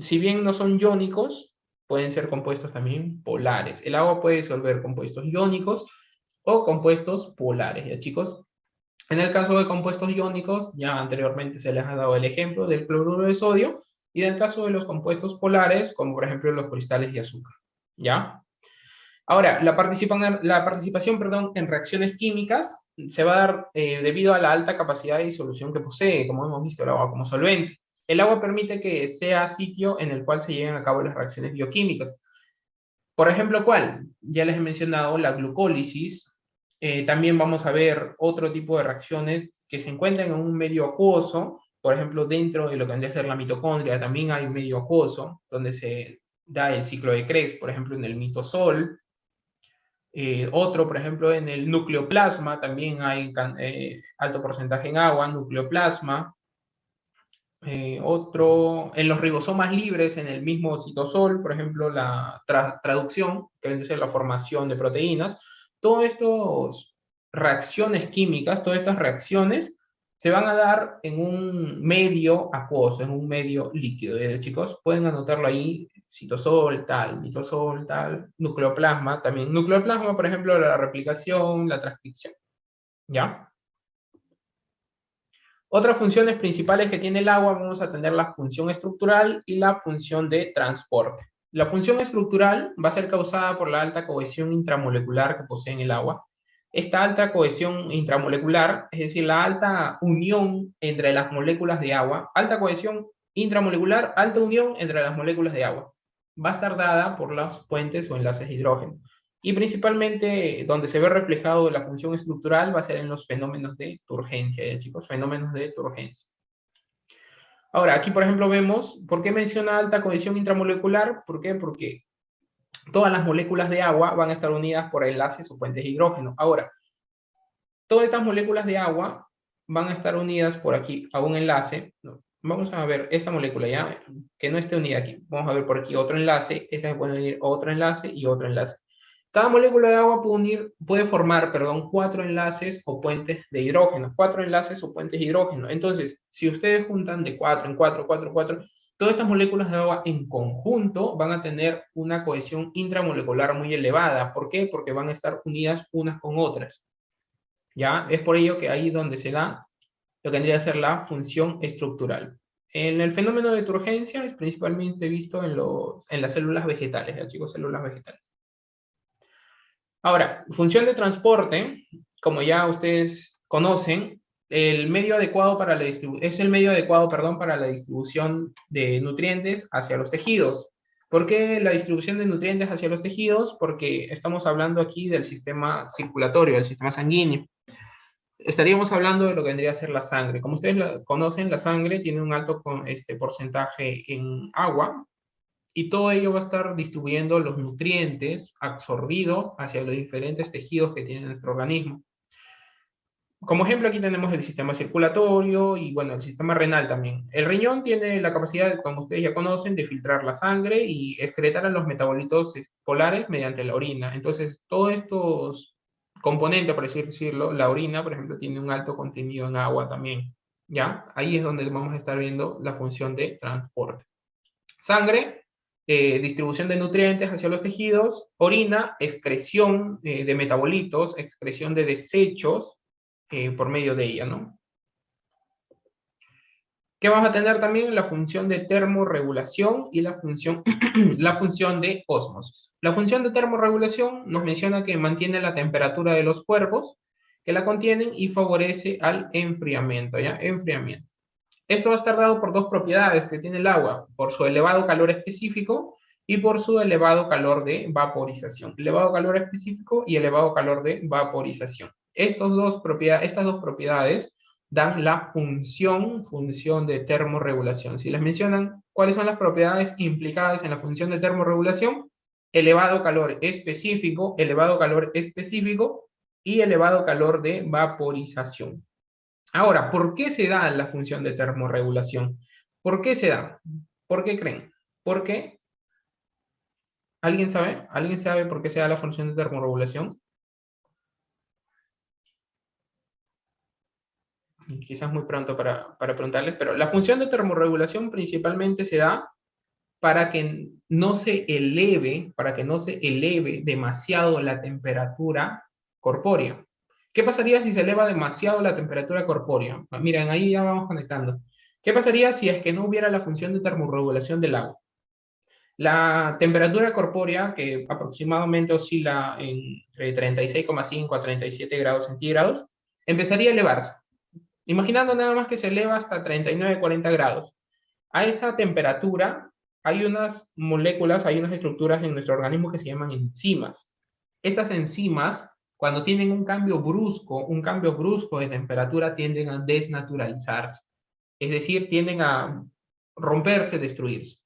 si bien no son iónicos, pueden ser compuestos también polares. El agua puede disolver compuestos iónicos o compuestos polares, ¿ya chicos? En el caso de compuestos iónicos, ya anteriormente se les ha dado el ejemplo del cloruro de sodio, y en el caso de los compuestos polares, como por ejemplo los cristales de azúcar, ¿ya? Ahora, la participación, en reacciones químicas se va a dar debido a la alta capacidad de disolución que posee, como hemos visto, el agua como solvente. El agua permite que sea sitio en el cual se lleven a cabo las reacciones bioquímicas. Por ejemplo, ¿cuál? Ya les he mencionado la glucólisis. También vamos a ver otro tipo de reacciones que se encuentran en un medio acuoso. Por ejemplo, dentro de lo que vendría a ser la mitocondria, también hay un medio acuoso donde se da el ciclo de Krebs, por ejemplo, en el mitosol. Otro, por ejemplo, en el nucleoplasma, también hay alto porcentaje en agua, nucleoplasma. Otro, en los ribosomas libres, en el mismo citosol, por ejemplo, la traducción, que viene a ser la formación de proteínas. Todas estas reacciones químicas, todas estas reacciones se van a dar en un medio acuoso, en un medio líquido. Chicos, pueden anotarlo ahí, citosol, tal, mitosol, tal, nucleoplasma también. Nucleoplasma, por ejemplo, la replicación, la transcripción. ¿Ya? Otras funciones principales que tiene el agua, vamos a tener la función estructural y la función de transporte. La función estructural va a ser causada por la alta cohesión intramolecular que posee en el agua. Esta alta cohesión intramolecular, es decir, la alta unión entre las moléculas de agua, alta cohesión intramolecular, alta unión entre las moléculas de agua, va a estar dada por los puentes o enlaces de hidrógeno. Y principalmente donde se ve reflejado la función estructural va a ser en los fenómenos de turgencia, ¿ya, chicos? Fenómenos de turgencia. Ahora, aquí por ejemplo vemos, ¿por qué menciona alta cohesión intramolecular? ¿Por qué? Porque todas las moléculas de agua van a estar unidas por enlaces o puentes de hidrógeno. Ahora, todas estas moléculas de agua van a estar unidas por aquí a un enlace. Vamos a ver esta molécula ya, que no esté unida aquí. Vamos a ver por aquí otro enlace, esta se puede unir a otro enlace y otro enlace. Cada molécula de agua puede formar, perdón, 4 enlaces o puentes de hidrógeno. 4 enlaces o puentes de hidrógeno. Entonces, si ustedes juntan de 4 en 4, 4, 4, todas estas moléculas de agua en conjunto van a tener una cohesión intramolecular muy elevada. ¿Por qué? Porque van a estar unidas unas con otras. ¿Ya? Es por ello que ahí donde se da lo que vendría a ser la función estructural. En el fenómeno de turgencia es principalmente visto en las células vegetales, ¿ya, chicos? Células vegetales. Ahora, función de transporte, como ya ustedes conocen, el medio adecuado para es el medio adecuado, perdón, para la distribución de nutrientes hacia los tejidos. ¿Por qué la distribución de nutrientes hacia los tejidos? Porque estamos hablando aquí del sistema circulatorio, del sistema sanguíneo. Estaríamos hablando de lo que vendría a ser la sangre. Como ustedes conocen, la sangre tiene un alto porcentaje en agua, y todo ello va a estar distribuyendo los nutrientes absorbidos hacia los diferentes tejidos que tiene nuestro organismo. Como ejemplo, aquí tenemos el sistema circulatorio y, bueno, el sistema renal también. El riñón tiene la capacidad, como ustedes ya conocen, de filtrar la sangre y excretar a los metabolitos polares mediante la orina. Entonces, todos estos componentes, por así decirlo, la orina, por ejemplo, tiene un alto contenido en agua también. ¿Ya? Ahí es donde vamos a estar viendo la función de transporte. Sangre, distribución de nutrientes hacia los tejidos, orina, excreción de metabolitos, excreción de desechos por medio de ella, ¿no? ¿Qué vamos a tener también? La función de termorregulación y la función de ósmosis. La función de termorregulación nos menciona que mantiene la temperatura de los cuerpos que la contienen y favorece al enfriamiento, ¿ya? Enfriamiento. Esto va a estar dado por dos propiedades que tiene el agua, por su elevado calor específico y por su elevado calor de vaporización. Elevado calor específico y elevado calor de vaporización. Estas dos propiedades dan la función de termorregulación. Si les mencionan cuáles son las propiedades implicadas en la función de termorregulación, elevado calor específico y elevado calor de vaporización. Ahora, ¿por qué se da la función de termorregulación? ¿Por qué se da? ¿Por qué creen? ¿Por qué? ¿Alguien sabe? ¿Alguien sabe por qué se da la función de termorregulación? Quizás muy pronto para preguntarles, pero la función de termorregulación principalmente se da para que no se eleve demasiado la temperatura corpórea. ¿Qué pasaría si se eleva demasiado la temperatura corpórea? Miren, ahí ya vamos conectando. ¿Qué pasaría si es que no hubiera la función de termorregulación del agua? La temperatura corpórea, que aproximadamente oscila entre 36,5 a 37 grados centígrados, empezaría a elevarse. Imaginando nada más que se eleva hasta 39, 40 grados. A esa temperatura hay unas moléculas, hay unas estructuras en nuestro organismo que se llaman enzimas. Estas enzimas, cuando tienen un cambio brusco de temperatura, tienden a desnaturalizarse. Es decir, tienden a romperse, destruirse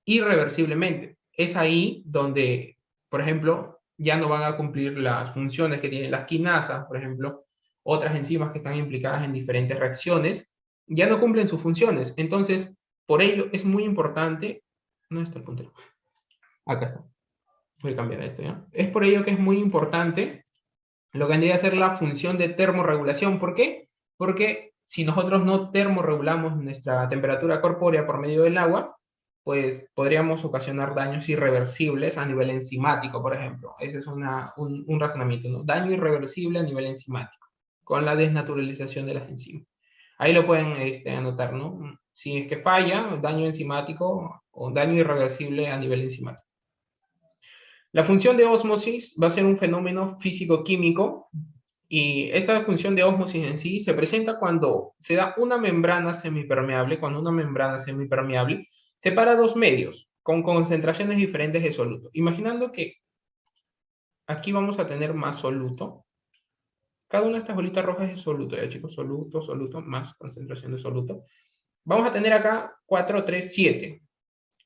irreversiblemente. Es ahí donde, por ejemplo, ya no van a cumplir las funciones que tienen las quinasas, por ejemplo, otras enzimas que están implicadas en diferentes reacciones, ya no cumplen sus funciones. Entonces, por ello es muy importante, ¿dónde está el puntero? Acá está. Voy a cambiar esto, ¿ya? Es por ello que es muy importante lo que vendría a ser la función de termorregulación. ¿Por qué? Porque si nosotros no termorregulamos nuestra temperatura corpórea por medio del agua, pues podríamos ocasionar daños irreversibles a nivel enzimático, por ejemplo. Ese es un razonamiento, ¿no? Daño irreversible a nivel enzimático, con la desnaturalización de las enzimas. Ahí lo pueden anotar, ¿no? Si es que falla, daño enzimático o daño irreversible a nivel enzimático. La función de ósmosis va a ser un fenómeno físico-químico y esta función de ósmosis en sí se presenta cuando se da una membrana semipermeable, separa dos medios con concentraciones diferentes de soluto. Imaginando que aquí vamos a tener más soluto. Cada una de estas bolitas rojas es soluto, ya chicos, soluto, más concentración de soluto. Vamos a tener acá 4, 3, 7.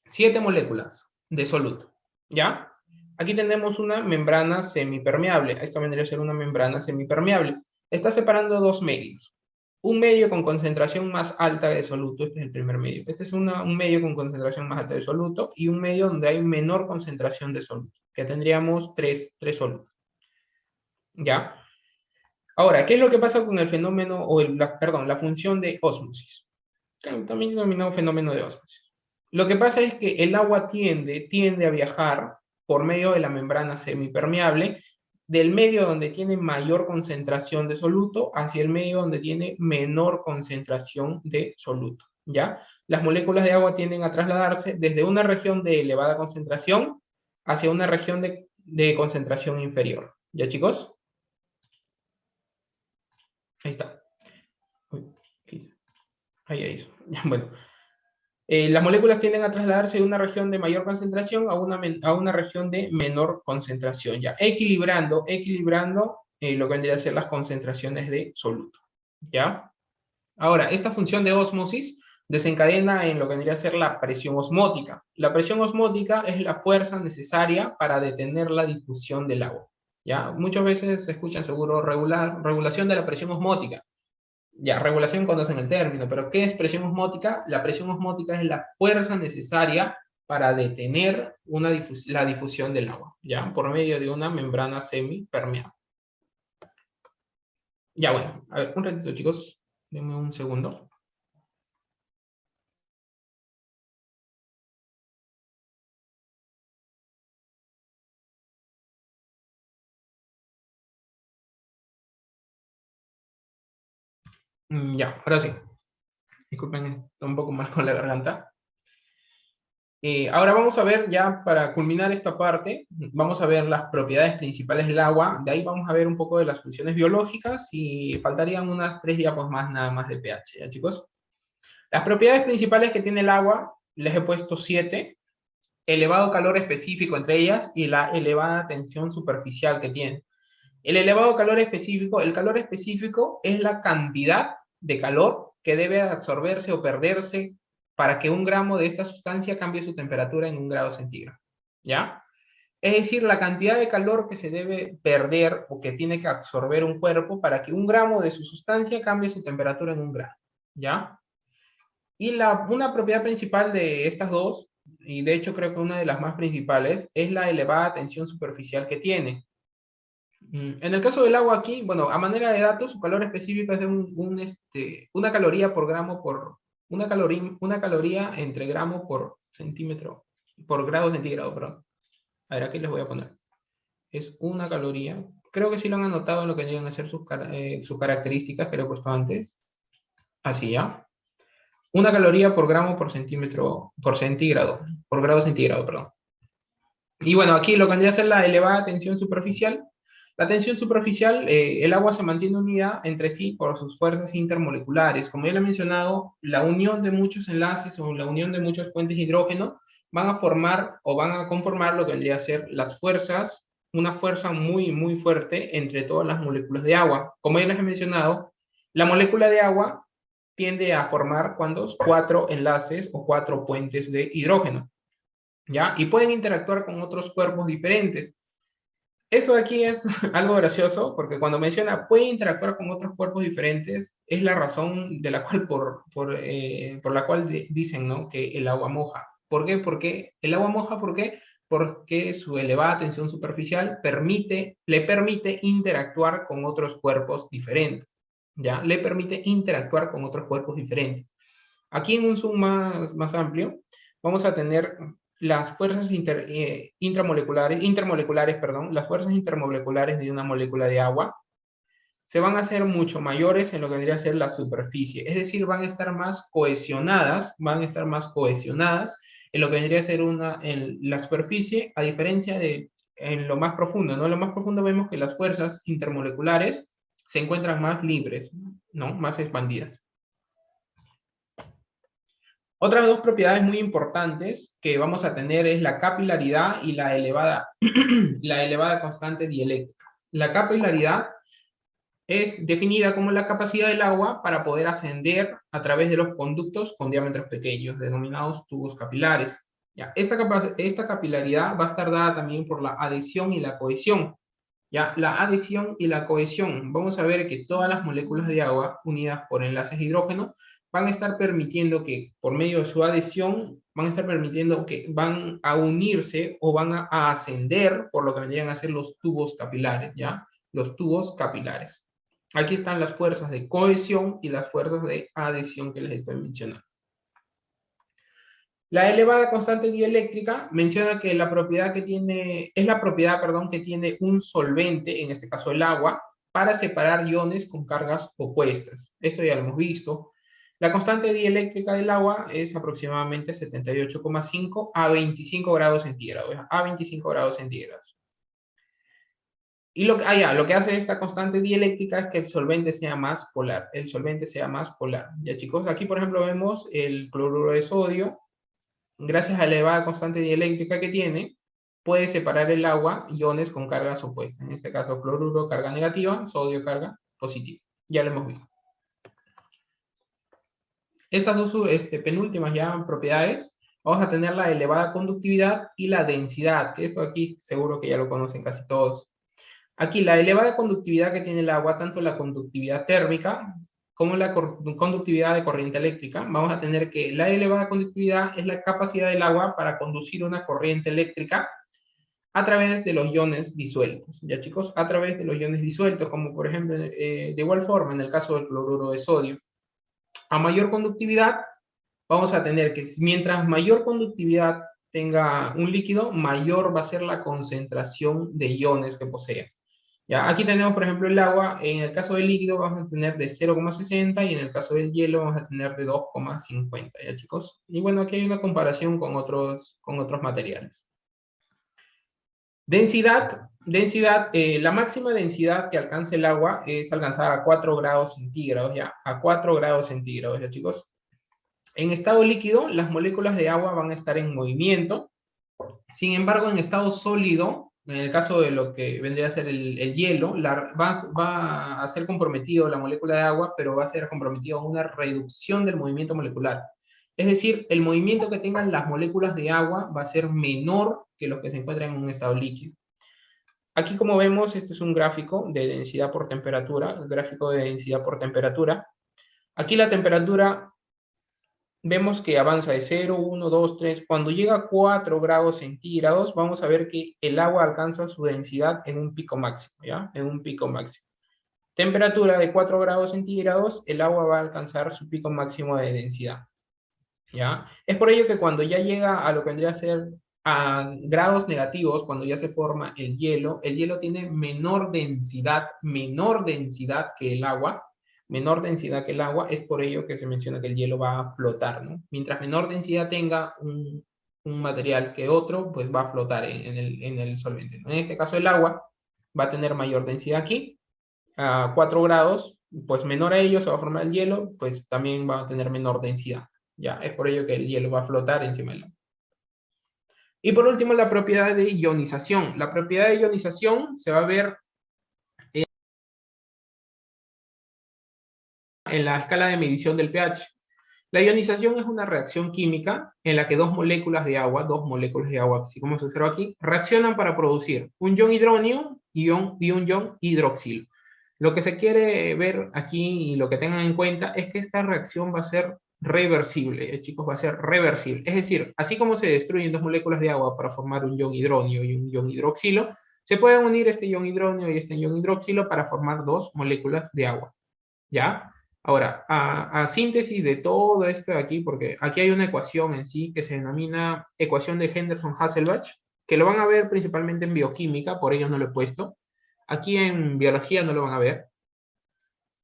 7 moléculas de soluto, ¿ya? Aquí tenemos una membrana semipermeable. Esto vendría a ser una membrana semipermeable. Está separando dos medios. un medio con concentración más alta de soluto. Este es el primer medio. Este es un medio con concentración más alta de soluto y un medio donde hay menor concentración de soluto, que tendríamos tres solutos. ¿Ya? Ahora, ¿qué es lo que pasa con el fenómeno, perdón, la función de ósmosis? También denominado fenómeno de ósmosis. Lo que pasa es que el agua tiende a viajar por medio de la membrana semipermeable del medio donde tiene mayor concentración de soluto hacia el medio donde tiene menor concentración de soluto, ¿ya? Las moléculas de agua tienden a trasladarse desde una región de elevada concentración hacia una región de concentración inferior. ¿Ya, chicos? Ahí está. Ahí. Bueno. Las moléculas tienden a trasladarse de una región de mayor concentración a una región de menor concentración, ya equilibrando lo que vendría a ser las concentraciones de soluto, ¿ya? Ahora, esta función de ósmosis desencadena en lo que vendría a ser la presión osmótica. La presión osmótica es la fuerza necesaria para detener la difusión del agua, ¿ya? Muchas veces se escuchan seguro regulación de la presión osmótica. Ya, regulación conocen el término, pero ¿qué es presión osmótica? La presión osmótica es la fuerza necesaria para detener la difusión del agua, ¿ya? Por medio de una membrana semipermeable. Ya, bueno, a ver, un ratito, chicos. Denme un segundo. Ya, ahora sí. Disculpen, estoy un poco mal con la garganta. Ahora vamos a ver, ya para culminar esta parte, vamos a ver las propiedades principales del agua. De ahí vamos a ver un poco de las funciones biológicas y faltarían unas 3 diapos más nada más de pH, ¿ya, chicos? Las propiedades principales que tiene el agua, les he puesto 7. Elevado calor específico entre ellas y la elevada tensión superficial que tiene. El elevado calor específico, el calor específico es la cantidad de calor que debe absorberse o perderse para que 1 gramo de esta sustancia cambie su temperatura en 1 grado centígrado, ¿ya? Es decir, la cantidad de calor que se debe perder o que tiene que absorber un cuerpo para que 1 gramo de su sustancia cambie su temperatura en 1 grado, ¿ya? Y una propiedad principal de estas dos, y de hecho creo que una de las más principales, es la elevada tensión superficial que tiene. En el caso del agua aquí, bueno, a manera de datos, su calor específico es de una caloría por gramo por, una caloría entre gramo por centímetro, por grado centígrado, perdón. A ver, aquí les voy a poner. Es una caloría. Creo que sí lo han anotado en lo que llegan a ser sus características que lo he puesto antes. Así ya. 1 caloría por gramo por centímetro, por centígrado, por grado centígrado, perdón. Y bueno, aquí lo que vendría a ser la elevada tensión superficial. La tensión superficial, el agua se mantiene unida entre sí por sus fuerzas intermoleculares. Como ya lo he mencionado, la unión de muchos enlaces o la unión de muchos puentes de hidrógeno van a formar o van a conformar lo que vendría a ser las fuerzas, una fuerza muy, muy fuerte entre todas las moléculas de agua. Como ya les he mencionado, la molécula de agua tiende a formar, ¿cuántos? 4 enlaces o 4 puentes de hidrógeno, ¿ya? Y pueden interactuar con otros cuerpos diferentes. Eso de aquí es algo gracioso, porque cuando menciona puede interactuar con otros cuerpos diferentes, es la razón de la cual, por la cual dicen, ¿no?, que el agua moja. ¿Por qué? Porque el agua moja, ¿por qué? Porque su elevada tensión superficial le permite interactuar con otros cuerpos diferentes, ¿ya? Le permite interactuar con otros cuerpos diferentes. Aquí en un zoom más amplio, vamos a tener las fuerzas intermoleculares, las fuerzas intermoleculares de una molécula de agua se van a hacer mucho mayores en lo que vendría a ser la superficie, es decir, van a estar más cohesionadas en lo que vendría a ser en la superficie, a diferencia de en lo más profundo, ¿no? En lo más profundo vemos que las fuerzas intermoleculares se encuentran más libres, ¿no? Más expandidas. Otras dos propiedades muy importantes que vamos a tener es la capilaridad y la elevada constante dieléctrica. La capilaridad es definida como la capacidad del agua para poder ascender a través de los conductos con diámetros pequeños, denominados tubos capilares. Ya, esta capilaridad va a estar dada también por la adhesión y la cohesión. Ya, la adhesión y la cohesión. Vamos a ver que todas las moléculas de agua unidas por enlaces de hidrógeno van a estar permitiendo que, por medio de su adhesión, van a estar permitiendo que van a unirse o van a ascender por lo que vendrían a ser los tubos capilares, ¿ya? Los tubos capilares. Aquí están las fuerzas de cohesión y las fuerzas de adhesión que les estoy mencionando. La elevada constante dieléctrica menciona que la propiedad que tiene, es la propiedad, perdón, que tiene un solvente, en este caso el agua, para separar iones con cargas opuestas. Esto ya lo hemos visto. La constante dieléctrica del agua es aproximadamente 78,5 a 25 grados centígrados. A 25 grados centígrados. Y lo que hace esta constante dieléctrica es que el solvente sea más polar. El solvente sea más polar. Ya, chicos, aquí por ejemplo vemos el cloruro de sodio. Gracias a la elevada constante dieléctrica que tiene, puede separar el agua iones con cargas opuestas. En este caso, cloruro, carga negativa, sodio, carga positiva. Ya lo hemos visto. Estas dos penúltimas ya propiedades, vamos a tener la elevada conductividad y la densidad, que esto aquí seguro que ya lo conocen casi todos. Aquí la elevada conductividad que tiene el agua, tanto la conductividad térmica como la conductividad de corriente eléctrica, vamos a tener que la elevada conductividad es la capacidad del agua para conducir una corriente eléctrica a través de los iones disueltos. Ya, chicos, a través de los iones disueltos, como por ejemplo, de igual forma en el caso del cloruro de sodio. A mayor conductividad, vamos a tener que mientras mayor conductividad tenga un líquido, mayor va a ser la concentración de iones que posea. Ya, aquí tenemos, por ejemplo, el agua. En el caso del líquido vamos a tener de 0,60 y en el caso del hielo vamos a tener de 2,50, ¿ya, chicos? Y bueno, aquí hay una comparación con otros materiales. Densidad, la máxima densidad que alcanza el agua es alcanzar a 4 grados centígrados, ¿ya? A 4 grados centígrados, ¿ya, chicos? En estado líquido, las moléculas de agua van a estar en movimiento. Sin embargo, en estado sólido, en el caso de lo que vendría a ser el hielo, va a ser comprometido la molécula de agua, pero va a ser comprometido a una reducción del movimiento molecular. Es decir, el movimiento que tengan las moléculas de agua va a ser menor que los que se encuentran en un estado líquido. Aquí, como vemos, este es un gráfico de densidad por temperatura, el gráfico de densidad por temperatura. Aquí la temperatura vemos que avanza de 0, 1, 2, 3. Cuando llega a 4 grados centígrados, vamos a ver que el agua alcanza su densidad en un pico máximo, ¿ya? En un pico máximo. Temperatura de 4 grados centígrados, el agua va a alcanzar su pico máximo de densidad, ¿ya? Es por ello que cuando ya llega a lo que vendría a ser a grados negativos, cuando ya se forma el hielo tiene menor densidad que el agua, es por ello que se menciona que el hielo va a flotar, ¿no? Mientras menor densidad tenga un material que otro, pues va a flotar en el solvente, ¿no? En este caso el agua va a tener mayor densidad aquí, a 4 grados, pues menor a ello se va a formar el hielo, pues también va a tener menor densidad, ¿ya? Es por ello que el hielo va a flotar encima del agua. Y por último, la propiedad de ionización. La propiedad de ionización se va a ver en la escala de medición del pH. La ionización es una reacción química en la que dos moléculas de agua, así como se observa aquí, reaccionan para producir un ion hidróneo y un ion hidroxilo. Lo que se quiere ver aquí y lo que tengan en cuenta es que esta reacción va a ser reversible, chicos, va a ser reversible. Es decir, así como se destruyen dos moléculas de agua para formar un ion hidróneo y un ion hidroxilo, se pueden unir este ion hidróneo y este ion hidroxilo para formar dos moléculas de agua, ¿ya? Ahora, a síntesis de todo esto de aquí, porque aquí hay una ecuación en sí que se denomina ecuación de Henderson-Hasselbalch, que lo van a ver principalmente en bioquímica, por ello no lo he puesto. Aquí en biología no lo van a ver.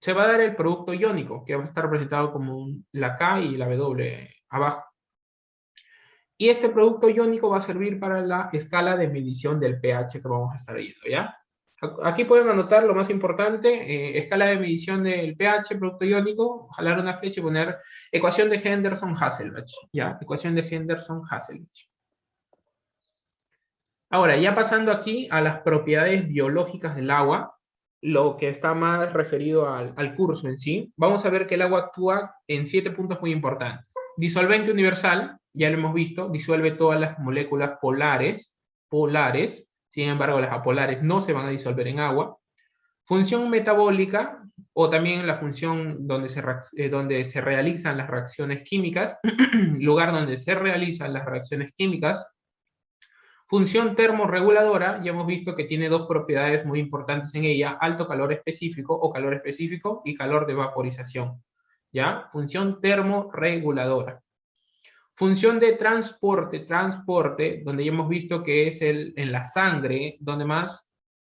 Se va a dar el producto iónico, que va a estar representado como la K y la W abajo. Y este producto iónico va a servir para la escala de medición del pH que vamos a estar viendo, ¿ya? Aquí pueden anotar lo más importante, escala de medición del pH, producto iónico, jalar una flecha y poner ecuación de Henderson-Hasselbalch, ¿ya? Ecuación de Henderson-Hasselbalch. Ahora, ya pasando aquí a las propiedades biológicas del agua, lo que está más referido al curso en sí, vamos a ver que el agua actúa en 7 puntos muy importantes. Disolvente universal, ya lo hemos visto, disuelve todas las moléculas polares, Sin embargo, las apolares no se van a disolver en agua. Función metabólica, o también la función donde se realizan las reacciones químicas, lugar donde se realizan las reacciones químicas. Función termorreguladora, ya hemos visto que tiene dos propiedades muy importantes en ella, alto calor específico o calor específico y calor de vaporización. ¿Ya? Función termorreguladora. Función de transporte, donde ya hemos visto que es en la sangre, donde más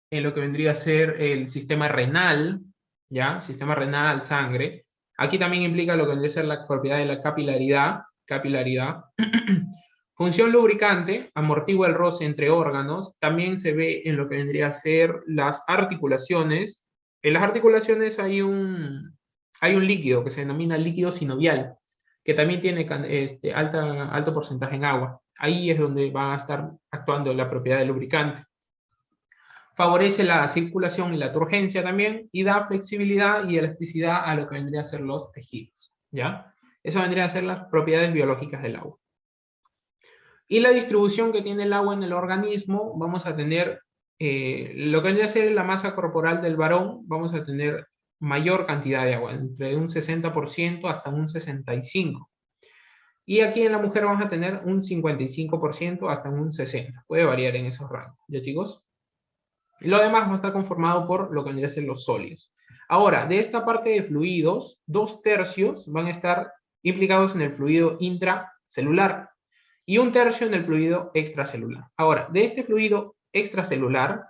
en lo que vendría a ser el sistema renal, ¿ya? Sistema renal, sangre. Aquí también implica lo que vendría a ser la propiedad de la capilaridad. Función lubricante, amortigua el roce entre órganos. También se ve en lo que vendría a ser las articulaciones. En las articulaciones hay un líquido que se denomina líquido sinovial, que también tiene alto porcentaje en agua. Ahí es donde va a estar actuando la propiedad del lubricante. Favorece la circulación y la turgencia también, y da flexibilidad y elasticidad a lo que vendría a ser los tejidos, ¿ya? Eso vendría a ser las propiedades biológicas del agua. Y la distribución que tiene el agua en el organismo, vamos a tener lo que vendría a ser la masa corporal del varón, vamos a tener mayor cantidad de agua, entre un 60% hasta un 65%. Y aquí en la mujer vamos a tener un 55% hasta un 60%. Puede variar en esos rangos, ¿ya chicos? Lo demás va a estar conformado por lo que vendría a ser los sólidos. Ahora, de esta parte de fluidos, 2/3 van a estar implicados en el fluido intracelular y 1/3 en el fluido extracelular. Ahora, de este fluido extracelular,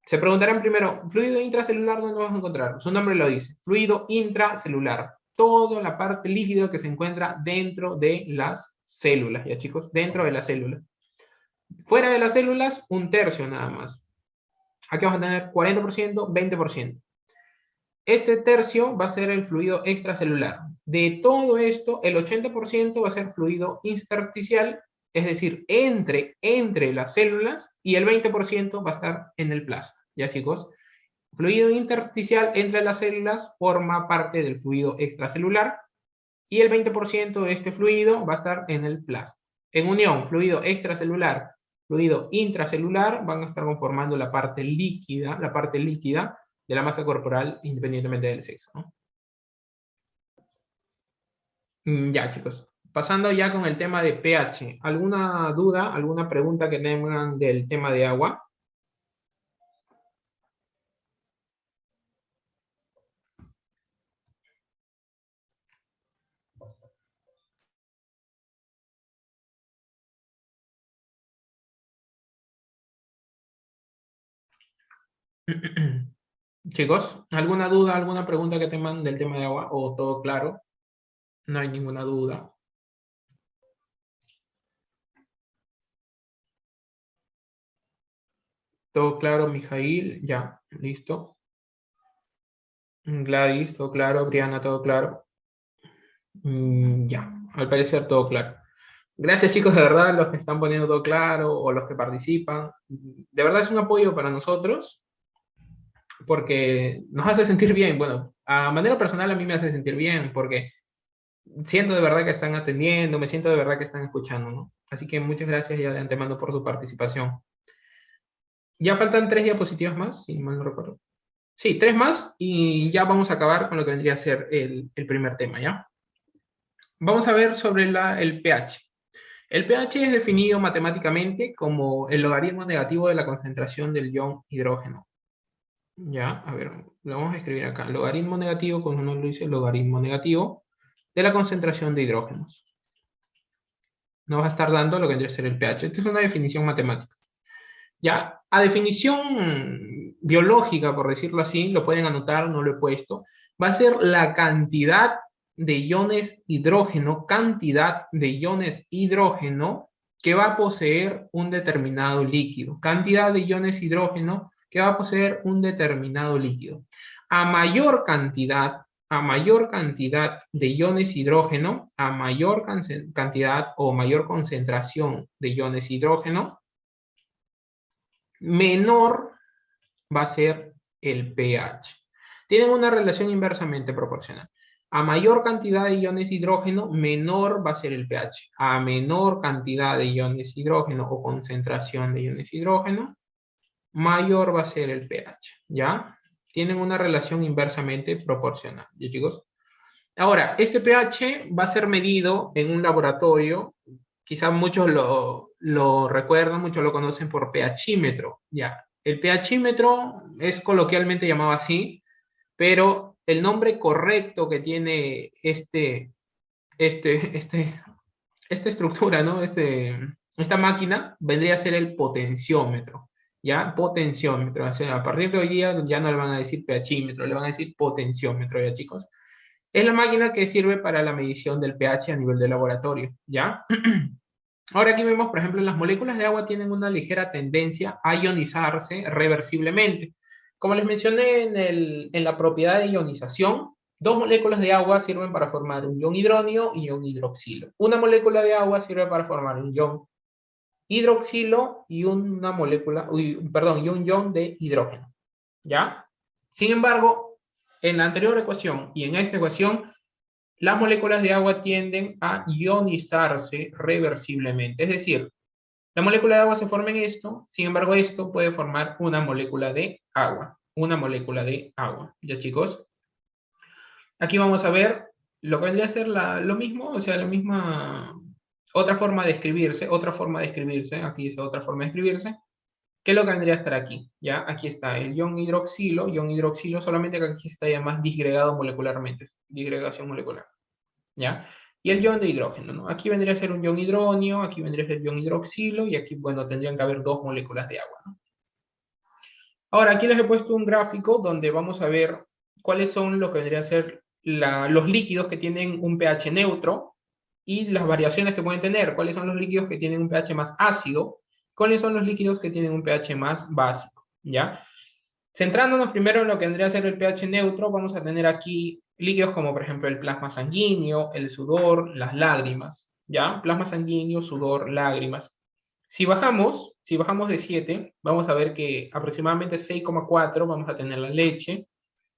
se preguntarán primero, ¿fluido intracelular dónde vamos a encontrar? Su nombre lo dice, fluido intracelular. Toda la parte líquida que se encuentra dentro de las células, ¿ya chicos? Dentro de las células. Fuera de las células, 1/3 nada más. Aquí vamos a tener 40%, 20%. Este tercio va a ser el fluido extracelular. De todo esto, el 80% va a ser fluido intersticial, es decir, entre las células, y el 20% va a estar en el plasma. ¿Ya, chicos? Fluido intersticial entre las células forma parte del fluido extracelular, y el 20% de este fluido va a estar en el plasma. En unión, fluido extracelular, fluido intracelular van a estar conformando la parte líquida de la masa corporal independientemente del sexo, ¿no? Ya, chicos. Pasando ya con el tema de pH. ¿Alguna duda, alguna pregunta que tengan del tema de agua? Chicos, ¿alguna duda, alguna pregunta que tengan del tema de agua? ¿O todo claro? No hay ninguna duda. Todo claro, Mijail, ya, listo. Gladys, todo claro. Briana, todo claro. Ya, al parecer todo claro. Gracias, chicos, de verdad, los que están poniendo todo claro o los que participan. De verdad es un apoyo para nosotros porque nos hace sentir bien. Bueno, a manera personal a mí me hace sentir bien porque siento de verdad que están atendiendo, me siento de verdad que están escuchando, ¿no? Así que muchas gracias ya de antemano por su participación. Ya faltan 3 diapositivas más, si mal no recuerdo. Sí, 3 más y ya vamos a acabar con lo que vendría a ser el primer tema, ¿ya? Vamos a ver sobre el pH. El pH es definido matemáticamente como el logaritmo negativo de la concentración del ion hidrógeno. Ya, a ver, lo vamos a escribir acá. Logaritmo negativo, como uno lo dice, logaritmo negativo de la concentración de hidrógenos. Nos va a estar dando lo que vendría a ser el pH. Esta es una definición matemática. Ya, a definición biológica, por decirlo así, lo pueden anotar, no lo he puesto, va a ser la cantidad de iones hidrógeno, que va a poseer un determinado líquido. Cantidad de iones hidrógeno que va a poseer un determinado líquido. A mayor cantidad de iones hidrógeno, a mayor cantidad o mayor concentración de iones hidrógeno, menor va a ser el pH. Tienen una relación inversamente proporcional. A mayor cantidad de iones hidrógeno, menor va a ser el pH. A menor cantidad de iones hidrógeno o concentración de iones hidrógeno, mayor va a ser el pH, ¿ya? Tienen una relación inversamente proporcional, ¿ya, chicos? Ahora, este pH va a ser medido en un laboratorio. Quizás muchos lo recuerdan, muchos lo conocen por pHímetro, ¿ya? El pHímetro es coloquialmente llamado así, pero el nombre correcto que tiene esta estructura, ¿no? Esta máquina vendría a ser el potenciómetro, ¿ya? Potenciómetro. O sea, a partir de hoy día ya no le van a decir pHímetro, le van a decir potenciómetro, ¿ya, chicos? Es la máquina que sirve para la medición del pH a nivel de laboratorio, ¿ya? Ahora aquí vemos, por ejemplo, las moléculas de agua tienen una ligera tendencia a ionizarse reversiblemente. Como les mencioné en la propiedad de ionización, dos moléculas de agua sirven para formar un ion hidronio y un hidroxilo. Una molécula de agua sirve para formar un ion hidroxilo y una molécula, perdón, y un ion de hidrógeno, ¿ya? Sin embargo, en la anterior ecuación y en esta ecuación, las moléculas de agua tienden a ionizarse reversiblemente. Es decir, la molécula de agua se forma en esto, sin embargo, esto puede formar una molécula de agua. Una molécula de agua. ¿Ya, chicos? Aquí vamos a ver lo que vendría a ser lo mismo, o sea, la misma, otra forma de escribirse, aquí dice otra forma de escribirse, que lo que vendría a estar aquí, ¿ya? Aquí está el ion hidroxilo, solamente que aquí está ya más disgregado molecularmente, disgregación molecular, ¿ya? Y el ion de hidrógeno, ¿no? Aquí vendría a ser un ion hidronio, aquí vendría a ser ion hidroxilo, y aquí, bueno, tendrían que haber dos moléculas de agua, ¿no? Ahora, aquí les he puesto un gráfico donde vamos a ver cuáles son lo que vendría a ser los líquidos que tienen un pH neutro y las variaciones que pueden tener. Cuáles son los líquidos que tienen un pH más ácido, cuáles son los líquidos que tienen un pH más básico, ¿ya? Centrándonos primero en lo que vendría a ser el pH neutro, vamos a tener aquí líquidos como, por ejemplo, el plasma sanguíneo, el sudor, las lágrimas, ¿ya? Plasma sanguíneo, sudor, lágrimas. Si bajamos de 7, vamos a ver que aproximadamente 6,4 vamos a tener la leche,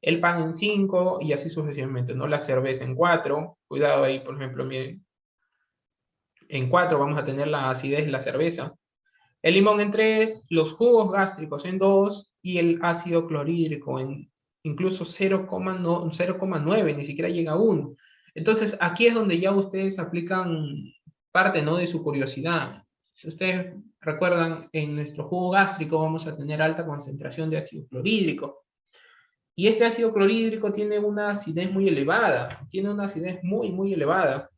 el pan en 5 y así sucesivamente, ¿no? La cerveza en 4, cuidado ahí, por ejemplo, miren, en 4 vamos a tener la acidez de la cerveza, el limón en 3, los jugos gástricos en 2 y el ácido clorhídrico en incluso 0,9, ni siquiera llega a 1. Entonces, aquí es donde ya ustedes aplican parte, ¿no?, de su curiosidad. Si ustedes recuerdan, en nuestro jugo gástrico vamos a tener alta concentración de ácido clorhídrico. Y este ácido clorhídrico tiene una acidez muy elevada, muy elevada.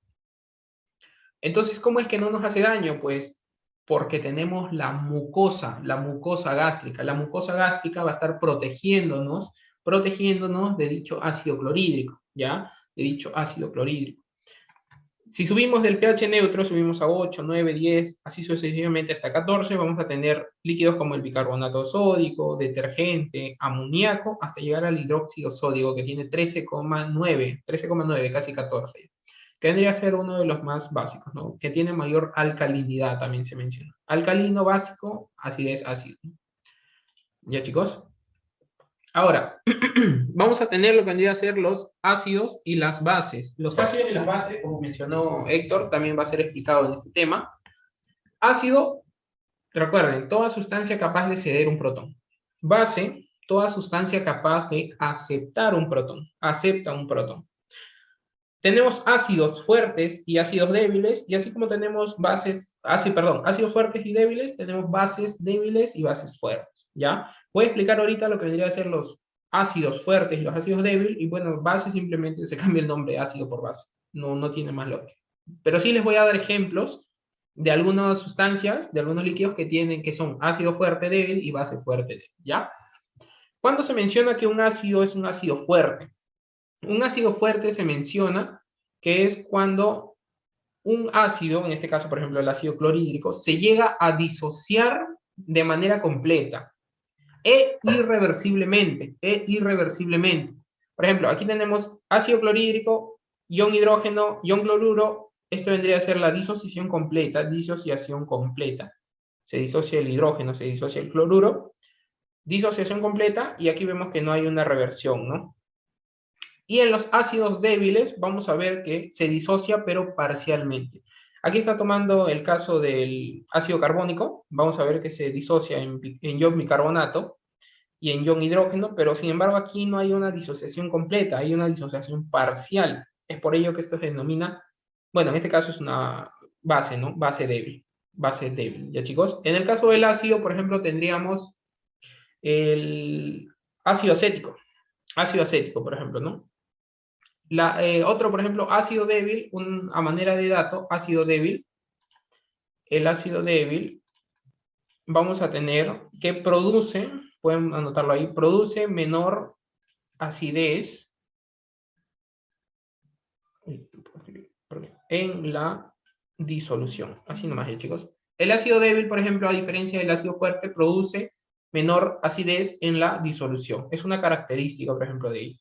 Entonces, ¿cómo es que no nos hace daño? Pues porque tenemos la mucosa gástrica. La mucosa gástrica va a estar protegiéndonos de dicho ácido clorhídrico, ¿ya? De dicho ácido clorhídrico. Si subimos del pH neutro, subimos a 8, 9, 10, así sucesivamente hasta 14, vamos a tener líquidos como el bicarbonato sódico, detergente, amoníaco, hasta llegar al hidróxido sódico, que tiene 13,9, casi 14. Que vendría a ser uno de los más básicos, ¿no? Que tiene mayor alcalinidad, también se menciona. Alcalino básico, acidez ácido. ¿Ya, chicos? Ahora, vamos a tener lo que vendría a ser los ácidos y las bases. Los ácidos y las bases, como mencionó Héctor, también va a ser explicado en este tema. Ácido, recuerden, toda sustancia capaz de ceder un protón. Base, toda sustancia capaz de aceptar un protón. Acepta un protón. Tenemos ácidos fuertes y ácidos débiles, y así como tenemos ácidos fuertes y débiles, tenemos bases débiles y bases fuertes, ¿ya? Voy a explicar ahorita lo que vendría a ser los ácidos fuertes y los ácidos débiles, y bueno, base simplemente se cambia el nombre de ácido por base, no tiene más lógica. Pero sí les voy a dar ejemplos de algunas sustancias, de algunos líquidos que son ácido fuerte débil y base fuerte débil, ¿ya? ¿Cuándo se menciona que un ácido es un ácido fuerte? Un ácido fuerte se menciona que es cuando un ácido, en este caso, por ejemplo, el ácido clorhídrico, se llega a disociar de manera completa e irreversiblemente. Por ejemplo, aquí tenemos ácido clorhídrico, ion hidrógeno, ion cloruro. Esto vendría a ser la disociación completa. Se disocia el hidrógeno, se disocia el cloruro. Disociación completa, y aquí vemos que no hay una reversión, ¿no? Y en los ácidos débiles vamos a ver que se disocia pero parcialmente. Aquí está tomando el caso del ácido carbónico. Vamos a ver que se disocia en ion bicarbonato y en ion hidrógeno, pero sin embargo aquí no hay una disociación completa, hay una disociación parcial. Es por ello que esto se denomina, bueno, en este caso es una base, ¿no? Base débil, ¿ya chicos? En el caso del ácido, por ejemplo, tendríamos el ácido acético, por ejemplo, ¿no? Otro, por ejemplo, ácido débil, a manera de dato, ácido débil, el ácido débil, vamos a tener que produce, pueden anotarlo ahí, produce menor acidez en la disolución. Así nomás, chicos. El ácido débil, por ejemplo, a diferencia del ácido fuerte, produce menor acidez en la disolución. Es una característica, por ejemplo, de ello.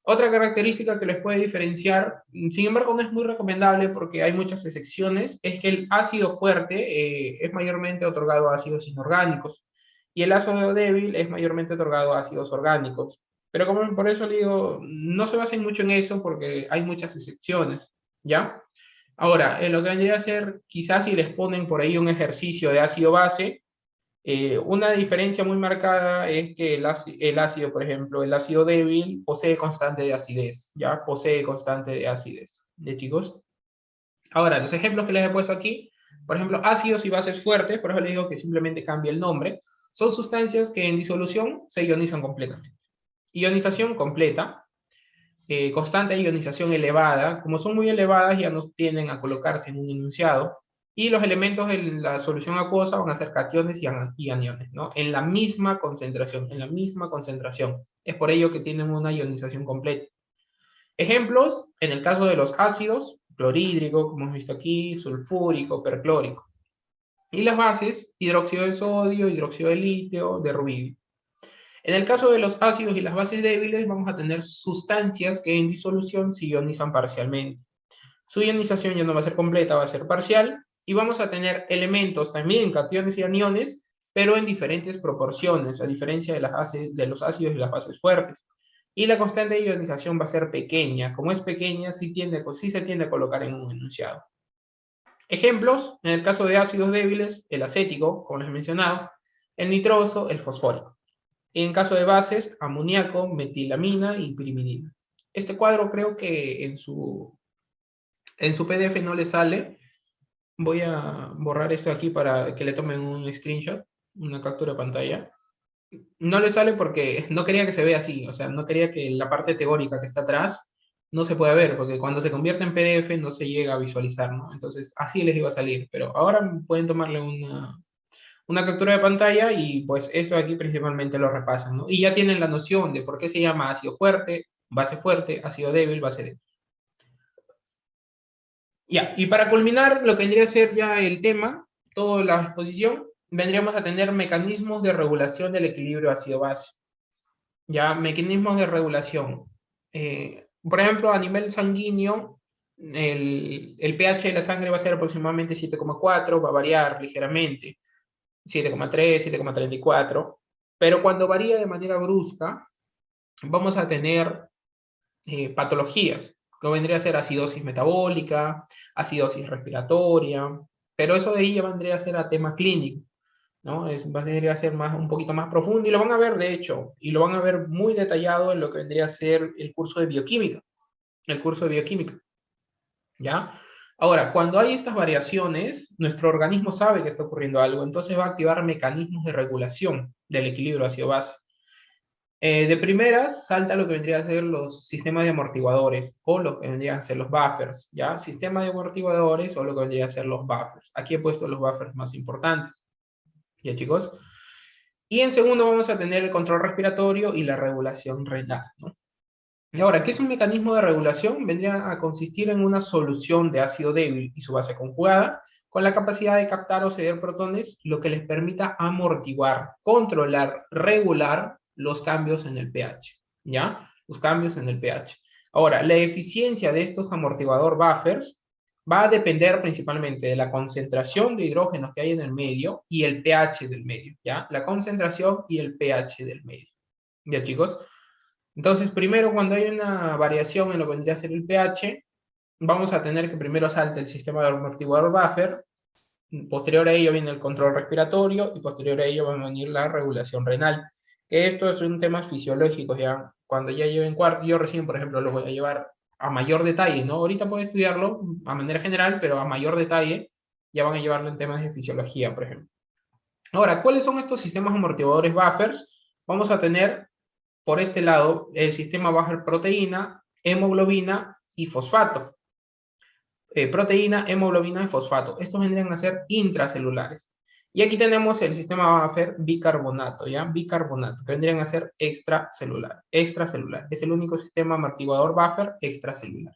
Otra característica que les puede diferenciar, sin embargo no es muy recomendable porque hay muchas excepciones, es que el ácido fuerte es mayormente otorgado a ácidos inorgánicos y el ácido débil es mayormente otorgado a ácidos orgánicos. Pero como por eso le digo, no se basen mucho en eso porque hay muchas excepciones, ¿ya? Ahora, en lo que vendría a ser, quizás si les ponen por ahí un ejercicio de ácido base, una diferencia muy marcada es que el ácido, por ejemplo, el ácido débil posee constante de acidez, ¿ya? Posee constante de acidez, ¿de chicos? Ahora, los ejemplos que les he puesto aquí, por ejemplo, ácidos y bases fuertes, por eso les digo que simplemente cambie el nombre, son sustancias que en disolución se ionizan completamente. Ionización completa, constante de ionización elevada, como son muy elevadas ya no tienden a colocarse en un enunciado, y los elementos en la solución acuosa van a ser cationes y aniones, ¿no? En la misma concentración, Es por ello que tienen una ionización completa. Ejemplos, en el caso de los ácidos, clorhídrico, como hemos visto aquí, sulfúrico, perclórico. Y las bases, hidróxido de sodio, hidróxido de litio, de rubidio. En el caso de los ácidos y las bases débiles, vamos a tener sustancias que en disolución se ionizan parcialmente. Su ionización ya no va a ser completa, va a ser parcial, y vamos a tener elementos también, cationes y aniones, pero en diferentes proporciones, a diferencia de los ácidos y las bases fuertes. Y la constante de ionización va a ser pequeña. Como es pequeña, sí se tiende a colocar en un enunciado. Ejemplos, en el caso de ácidos débiles, el acético, como les he mencionado, el nitroso, el fosfórico. En caso de bases, amoníaco, metilamina y pirimidina. Este cuadro creo que en su PDF no le sale. Voy a borrar esto aquí para que le tomen un screenshot, una captura de pantalla. No le sale porque no quería que se vea así, o sea, no quería que la parte teórica que está atrás no se pueda ver, porque cuando se convierte en PDF no se llega a visualizar, ¿no? Entonces, así les iba a salir, pero ahora pueden tomarle una captura de pantalla y pues esto aquí principalmente lo repasan, ¿no? Y ya tienen la noción de por qué se llama ácido fuerte, ácido débil, base débil. Ya, y para culminar lo que vendría a ser ya el tema, toda la exposición, vendríamos a tener mecanismos de regulación del equilibrio ácido-base. Ya, mecanismos de regulación. Por ejemplo, a nivel sanguíneo, el pH de la sangre va a ser aproximadamente 7,4, va a variar ligeramente. 7,3, 7,34, pero cuando varía de manera brusca, vamos a tener patologías, que vendría a ser acidosis metabólica, acidosis respiratoria, pero eso de ahí ya vendría a ser a tema clínico, ¿no? Vendría a ser un poquito más profundo, y lo van a ver, de hecho, y lo van a ver muy detallado en lo que vendría a ser el curso de bioquímica, ¿ya? Ahora, cuando hay estas variaciones, nuestro organismo sabe que está ocurriendo algo, entonces va a activar mecanismos de regulación del equilibrio ácido-base. De primeras, salta lo que vendrían a ser los sistemas de amortiguadores, o lo que vendrían a ser los buffers, ¿ya? Sistema de amortiguadores o lo que vendrían a ser los buffers. Aquí he puesto los buffers más importantes, ¿ya, chicos? Y en segundo vamos a tener el control respiratorio y la regulación renal, ¿no? Y ahora, ¿qué es un mecanismo de regulación? Vendría a consistir en una solución de ácido débil y su base conjugada con la capacidad de captar o ceder protones, lo que les permita amortiguar, controlar, regular los cambios en el pH, ¿ya? Los cambios en el pH. Ahora, la eficiencia de estos amortiguador buffers va a depender principalmente de la concentración de hidrógenos que hay en el medio y el pH del medio, ¿ya? La concentración y el pH del medio. ¿Ya, chicos? Entonces, primero, cuando hay una variación en lo que vendría a ser el pH, vamos a tener que primero salte el sistema de amortiguador buffer, posterior a ello viene el control respiratorio y posterior a ello va a venir la regulación renal. Esto es un tema fisiológico, ya cuando ya lleven cuarto, yo recién, por ejemplo, lo voy a llevar a mayor detalle, ¿no? Ahorita pueden estudiarlo a manera general, pero a mayor detalle ya van a llevarlo en temas de fisiología, por ejemplo. Ahora, ¿cuáles son estos sistemas amortiguadores buffers? Vamos a tener por este lado el sistema buffer proteína, hemoglobina y fosfato. Proteína, hemoglobina y fosfato. Estos vendrían a ser intracelulares. Y aquí tenemos el sistema buffer bicarbonato, ¿ya? Bicarbonato, que vendrían a ser extracelular. Extracelular. Es el único sistema amortiguador buffer extracelular.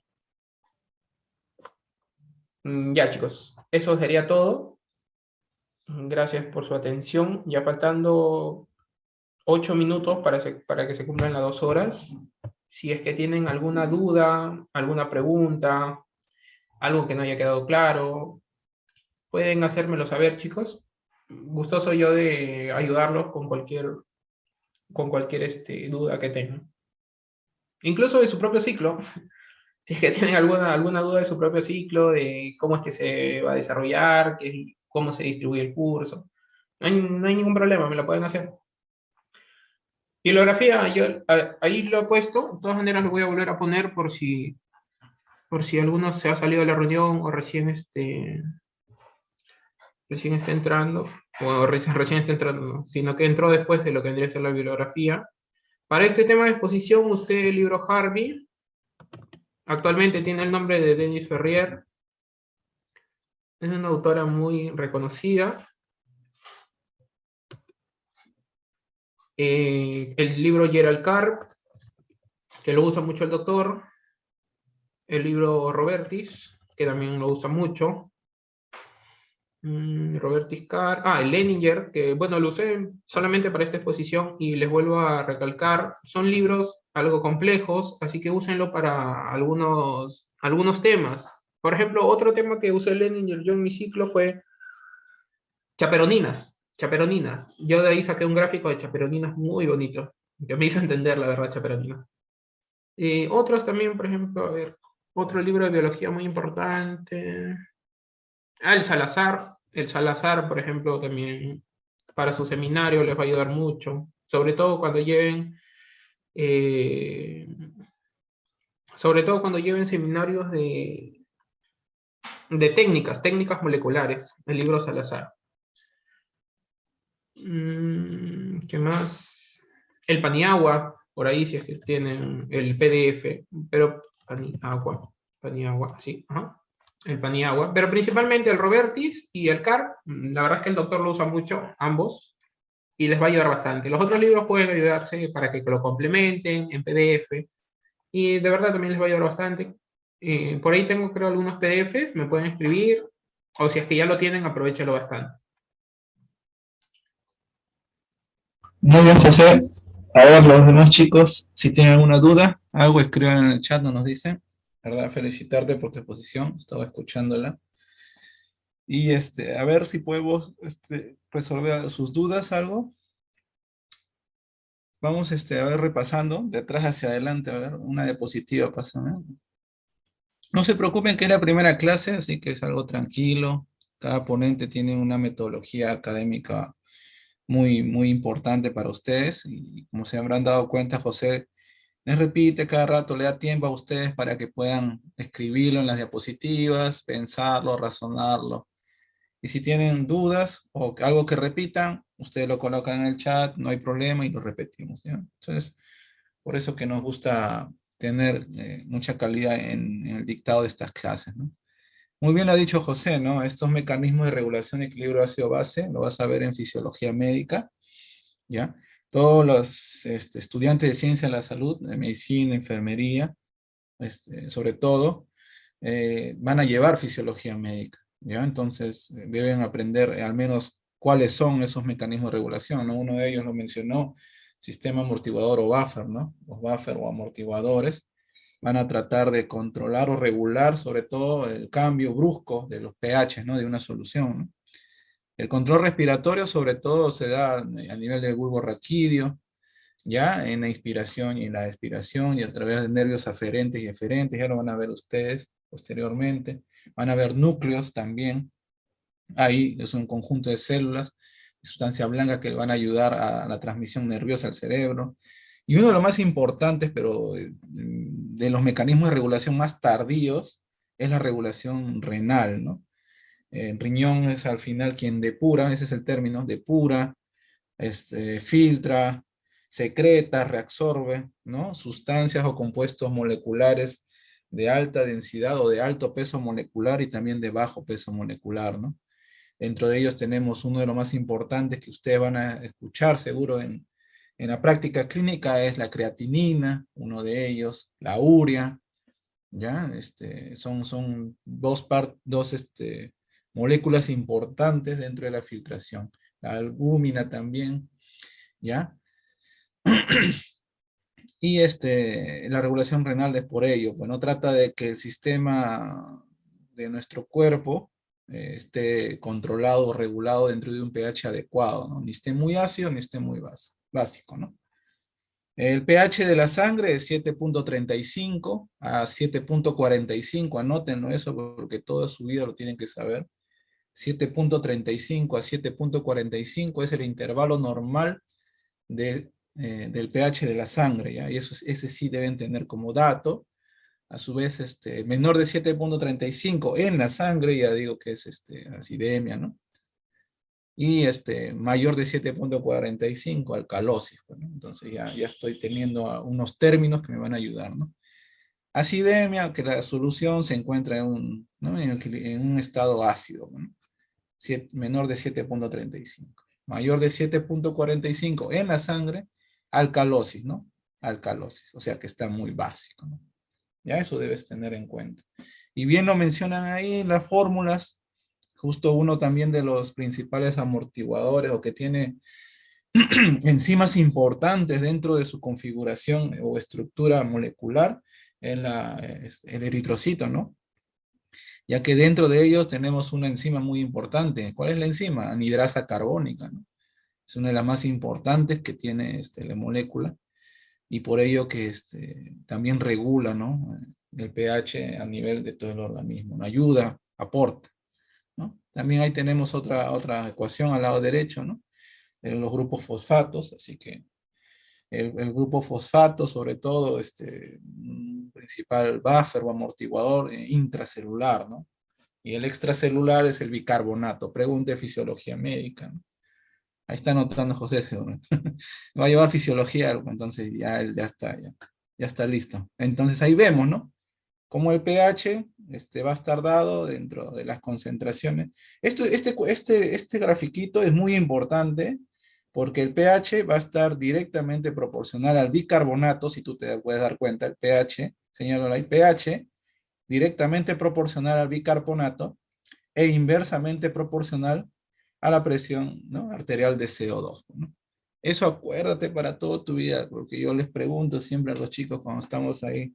Ya, chicos, eso sería todo. Gracias por su atención. Ya faltando 8 minutos para que se cumplan las 2 horas. Si es que tienen alguna duda, alguna pregunta, algo que no haya quedado claro, pueden hacérmelo saber, chicos. Gustoso yo de ayudarlos con cualquier duda que tengan. Incluso de su propio ciclo. Si es que tienen alguna duda de su propio ciclo, de cómo es que se va a desarrollar, cómo se distribuye el curso. No hay ningún problema, me lo pueden hacer. Bibliografía, yo ahí lo he puesto. De todas maneras lo voy a volver a poner por si alguno se ha salido de la reunión o recién está entrando, o recién está entrando, no, sino que entró después de lo que vendría a ser la bibliografía. Para este tema de exposición usé el libro Harvey. Actualmente tiene el nombre de Denise Ferrier. Es una autora muy reconocida. El libro Gerald Carp, que lo usa mucho el doctor. El libro Robertis, que también lo usa mucho. Robertis Carp. El Leninger, que bueno, lo usé solamente para esta exposición y les vuelvo a recalcar, son libros algo complejos, así que úsenlo para algunos temas. Por ejemplo, otro tema que usé Leninger yo en mi ciclo fue chaperoninas. Yo de ahí saqué un gráfico de chaperoninas muy bonito, que me hizo entender la verdad chaperoninas. Otros también, por ejemplo, a ver, otro libro de biología muy importante. El Salazar, por ejemplo, también para su seminario les va a ayudar mucho, sobre todo cuando lleven seminarios de técnicas moleculares, el libro Salazar. ¿Qué más? El Paniagua, por ahí si es que tienen el PDF, pero Paniagua, sí, ajá. El Paniagua, pero principalmente el Robertis y el Carp, la verdad es que el doctor lo usa mucho, ambos, y les va a ayudar bastante. Los otros libros pueden ayudarse para que lo complementen en PDF, y de verdad también les va a ayudar bastante. Por ahí tengo, creo, algunos PDFs, me pueden escribir, o si es que ya lo tienen, aprovechalo bastante. Muy bien, José. A ver, los demás chicos, si tienen alguna duda, algo escriban en el chat, nos dicen. ¿Verdad? Felicitarte por tu exposición, estaba escuchándola. Y a ver si podemos resolver sus dudas, algo. Vamos a ver repasando, de atrás hacia adelante, a ver, una diapositiva pasa, ¿no? No se preocupen que es la primera clase, así que es algo tranquilo. Cada ponente tiene una metodología académica muy importante para ustedes. Y como se habrán dado cuenta, José les repite cada rato, le da tiempo a ustedes para que puedan escribirlo en las diapositivas, pensarlo, razonarlo. Y si tienen dudas o algo que repitan, ustedes lo colocan en el chat, no hay problema y lo repetimos, ¿ya? Entonces, por eso que nos gusta tener mucha calidad en el dictado de estas clases, ¿no? Muy bien lo ha dicho José, ¿no? Estos mecanismos de regulación de equilibrio ácido-base lo vas a ver en fisiología médica, ¿ya? Todos los estudiantes de ciencia de la salud, de medicina, enfermería, sobre todo, van a llevar fisiología médica, ¿ya? Entonces, deben aprender al menos cuáles son esos mecanismos de regulación, ¿no? Uno de ellos lo mencionó, sistema amortiguador o buffer, ¿no? Los buffer o amortiguadores van a tratar de controlar o regular sobre todo el cambio brusco de los pH, ¿no? De una solución, ¿no? El control respiratorio sobre todo se da a nivel del bulbo raquídeo, ya en la inspiración y en la expiración y a través de nervios aferentes y eferentes, ya lo van a ver ustedes, posteriormente. Van a haber núcleos también. Ahí es un conjunto de células, de sustancia blanca que van a ayudar a la transmisión nerviosa al cerebro. Y uno de los más importantes, pero de los mecanismos de regulación más tardíos, es la regulación renal, ¿no? El riñón es al final quien depura, ese es el término, depura, filtra, secreta, reabsorbe, ¿no? Sustancias o compuestos moleculares de alta densidad o de alto peso molecular y también de bajo peso molecular, ¿no? Dentro de ellos tenemos uno de los más importantes que ustedes van a escuchar seguro en la práctica clínica, es la creatinina, uno de ellos, la urea, ¿ya? Son dos moléculas importantes dentro de la filtración. La albúmina también, ¿ya? Y la regulación renal es por ello, pues no trata de que el sistema de nuestro cuerpo esté controlado o regulado dentro de un pH adecuado, ¿no? Ni esté muy ácido ni esté muy básico, ¿no? El pH de la sangre es 7.35 a 7.45, anótenlo eso porque toda su vida lo tienen que saber. 7.35 a 7.45 es el intervalo normal del pH de la sangre, ¿ya? Y ese sí deben tener como dato. A su vez, menor de 7.35 en la sangre, ya digo que es acidemia, ¿no? Y mayor de 7.45, alcalosis, pues, ¿no? Entonces ya estoy teniendo unos términos que me van a ayudar, ¿no? Acidemia, que la solución se encuentra ¿no? en un estado ácido, ¿no? Menor de 7.35. Mayor de 7.45 en la sangre, alcalosis, ¿no? Alcalosis, o sea que está muy básico, ¿no? Ya eso debes tener en cuenta. Y bien lo mencionan ahí las fórmulas, justo uno también de los principales amortiguadores o que tiene enzimas importantes dentro de su configuración o estructura molecular es el eritrocito, ¿no? Ya que dentro de ellos tenemos una enzima muy importante. ¿Cuál es la enzima? Anhidrasa carbónica, ¿no? Es una de las más importantes que tiene la molécula y por ello que también regula, ¿no? El pH a nivel de todo el organismo, ¿no? Ayuda, aporta, ¿no? También ahí tenemos otra ecuación al lado derecho, ¿no? De los grupos fosfatos, así que el grupo fosfato, sobre todo, un principal buffer o amortiguador intracelular, ¿no? Y el extracelular es el bicarbonato. Pregunte fisiología médica, ¿no? Ahí está anotando José seguro. Va a llevar fisiología, entonces ya él ya está listo. Entonces ahí vemos, ¿no? Cómo el pH va a estar dado dentro de las concentraciones. Este grafiquito es muy importante porque el pH va a estar directamente proporcional al bicarbonato, si tú te puedes dar cuenta, el pH, señalo ahí, pH directamente proporcional al bicarbonato e inversamente proporcional a la presión, ¿no? arterial de CO2, ¿no? Eso acuérdate para toda tu vida, porque yo les pregunto siempre a los chicos cuando estamos ahí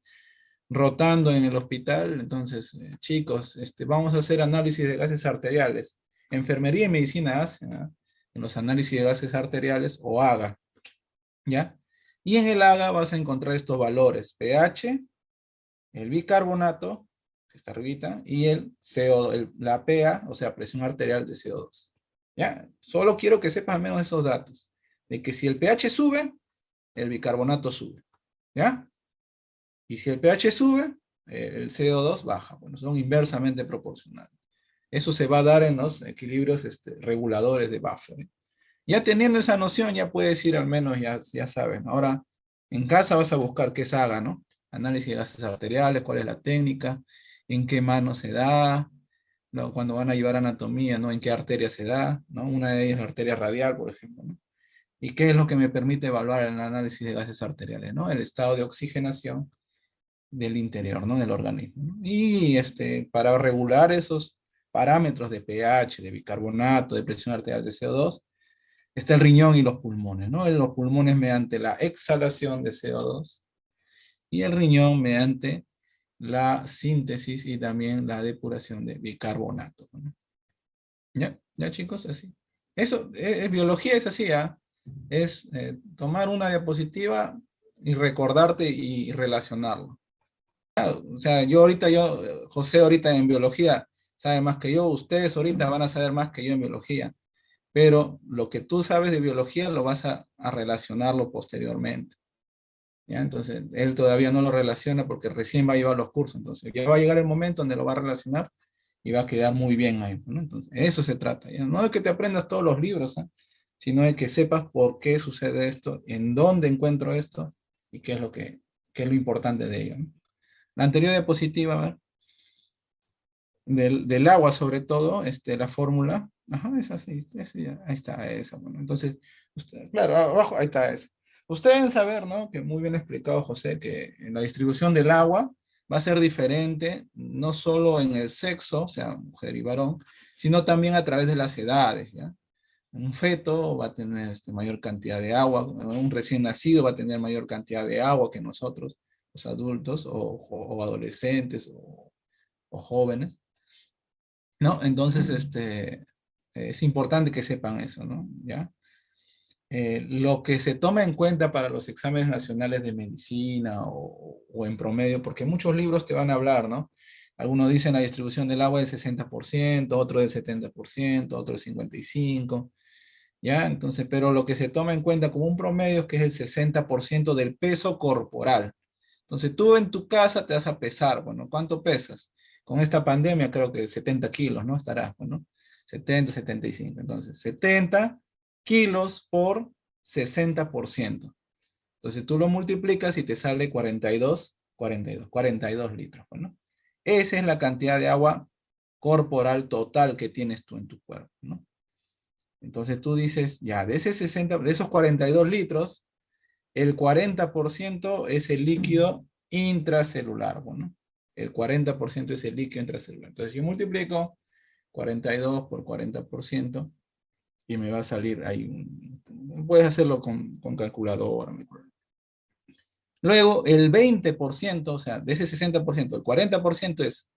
rotando en el hospital, entonces, chicos, vamos a hacer análisis de gases arteriales. Enfermería y medicina hacen, ¿eh? En los análisis de gases arteriales o AGA, ¿ya? Y en el AGA vas a encontrar estos valores, pH, el bicarbonato, que está arribita, y el CO2, la PA, o sea, presión arterial de CO2. ¿Ya? Solo quiero que sepas al menos esos datos, de que si el pH sube, el bicarbonato sube, ¿ya? Y si el pH sube, el CO2 baja. Bueno, son inversamente proporcionales. Eso se va a dar en los equilibrios reguladores de buffer, ¿eh? Ya teniendo esa noción, ya puedes ir al menos, ya sabes, ¿no? Ahora, en casa vas a buscar qué se haga, ¿no? Análisis de gases arteriales, cuál es la técnica, en qué mano se da, ¿no? Cuando van a llevar anatomía, ¿no? En qué arteria se da, ¿no? Una de ellas es la arteria radial, por ejemplo, ¿no? ¿Y qué es lo que me permite evaluar el análisis de gases arteriales, ¿no? El estado de oxigenación del interior, ¿no? Del organismo, ¿no? Y para regular esos parámetros de pH, de bicarbonato, de presión arterial de CO2, está el riñón y los pulmones, ¿no? Los pulmones mediante la exhalación de CO2 y el riñón mediante la síntesis y también la depuración de bicarbonato, ¿no? ¿Ya chicos? Así. Eso, biología es así, ¿ah? Es tomar una diapositiva y recordarte y relacionarlo. O sea, José ahorita en biología sabe más que yo, ustedes ahorita van a saber más que yo en biología, pero lo que tú sabes de biología lo vas a relacionarlo posteriormente. ¿Ya? Entonces, él todavía no lo relaciona porque recién va a llevar los cursos, entonces ya va a llegar el momento donde lo va a relacionar y va a quedar muy bien ahí, ¿no? Entonces, eso se trata, ¿ya? No de que te aprendas todos los libros, ¿eh? Sino de que sepas por qué sucede esto, en dónde encuentro esto y qué es lo importante de ello, ¿no? La anterior diapositiva, a ver, del agua sobre todo, la fórmula, ajá, es así, ahí está esa, bueno, entonces, claro, abajo, ahí está esa. Ustedes deben saber, ¿no? Que muy bien explicado José, que en la distribución del agua va a ser diferente, no solo en el sexo, o sea, mujer y varón, sino también a través de las edades, ¿ya? Un feto va a tener mayor cantidad de agua, un recién nacido va a tener mayor cantidad de agua que nosotros, los adultos, o adolescentes, o jóvenes, ¿no? Entonces, es importante que sepan eso, ¿no? ¿Ya? Lo que se toma en cuenta para los exámenes nacionales de medicina o en promedio, porque muchos libros te van a hablar, ¿no? Algunos dicen la distribución del agua del 60%, otro del 70%, otro del 55%, ¿ya? Entonces, pero lo que se toma en cuenta como un promedio es que es el 60% del peso corporal. Entonces, tú en tu casa te vas a pesar, bueno, ¿cuánto pesas? Con esta pandemia creo que 70 kilos, ¿no? Estarás, bueno, 70, 75. Entonces, 70 kilos por 60%. Entonces, tú lo multiplicas y te sale 42 litros, ¿no? Esa es la cantidad de agua corporal total que tienes tú en tu cuerpo, ¿no? Entonces tú dices, ya, de esos 42 litros, el 40% es el líquido intracelular, bueno, el 40% es el líquido intracelular. Entonces yo multiplico 42 por 40% y me va a salir ahí, puedes hacerlo con calculadora. Luego el 20%, o sea, de ese 60%, el 40% es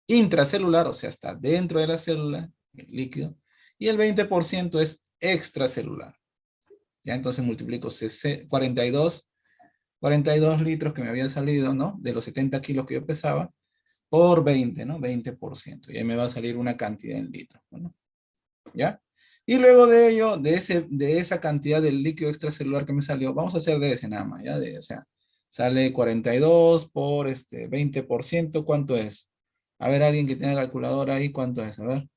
intracelular, o sea, está dentro de la célula, el líquido, y el 20% es extracelular. Ya entonces multiplico 42 litros que me habían salido, ¿no? De los 70 kilos que yo pesaba, por 20, ¿no? 20%. Y ahí me va a salir una cantidad en litros, ¿no? ¿Ya? Y luego de ello, de esa cantidad del líquido extracelular que me salió, vamos a hacer de ese nada más, ¿ya? O sea, sale 42 por 20%, ¿cuánto es? A ver, alguien que tenga calculadora ahí, ¿cuánto es? A ver.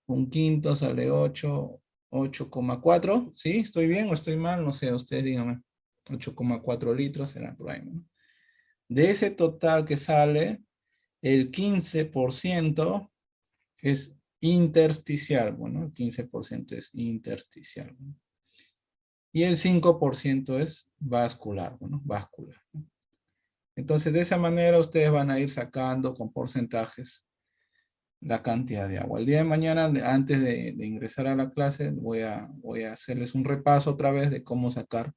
Un quinto sale 8,4. ¿Sí? ¿Estoy bien o estoy mal? No sé, ustedes díganme. 8,4 litros será por ahí, ¿no? De ese total que sale, el 15% es intersticial. Bueno, el 15% es intersticial, ¿no? Y el 5% es vascular, bueno, vascular, ¿no? Entonces, de esa manera ustedes van a ir sacando con porcentajes la cantidad de agua. El día de mañana, antes de ingresar a la clase, voy a hacerles un repaso otra vez de cómo sacar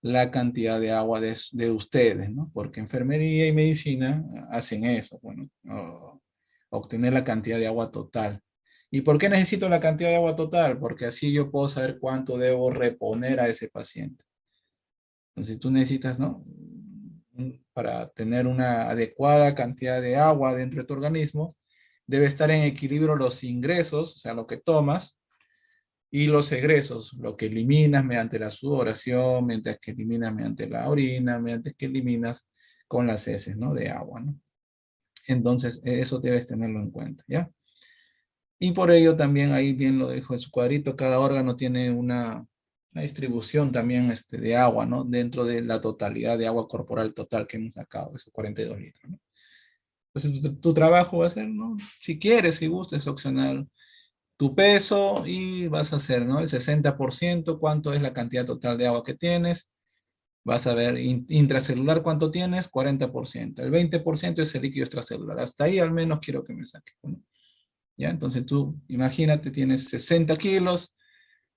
la cantidad de agua de ustedes, ¿no? Porque enfermería y medicina hacen eso, bueno, obtener la cantidad de agua total. ¿Y por qué necesito la cantidad de agua total? Porque así yo puedo saber cuánto debo reponer a ese paciente. Entonces tú necesitas, ¿no? Para tener una adecuada cantidad de agua dentro de tu organismo, debe estar en equilibrio los ingresos, o sea, lo que tomas, y los egresos, lo que eliminas mediante la sudoración, mientras que eliminas mediante la orina, mientras que eliminas con las heces, ¿no? De agua, ¿no? Entonces, eso debes tenerlo en cuenta, ¿ya? Y por ello también, ahí bien lo dijo en su cuadrito, cada órgano tiene una distribución también de agua, ¿no? Dentro de la totalidad de agua corporal total que hemos sacado, esos 42 litros, ¿no? Entonces, tu trabajo va a ser, ¿no? Si quieres, si gustas, es opcional tu peso y vas a hacer, ¿no? El 60%, cuánto es la cantidad total de agua que tienes. Vas a ver intracelular cuánto tienes, 40%. El 20% es el líquido extracelular. Hasta ahí al menos quiero que me saques, ¿no? ¿Ya? Entonces tú, imagínate, tienes 60 kilos,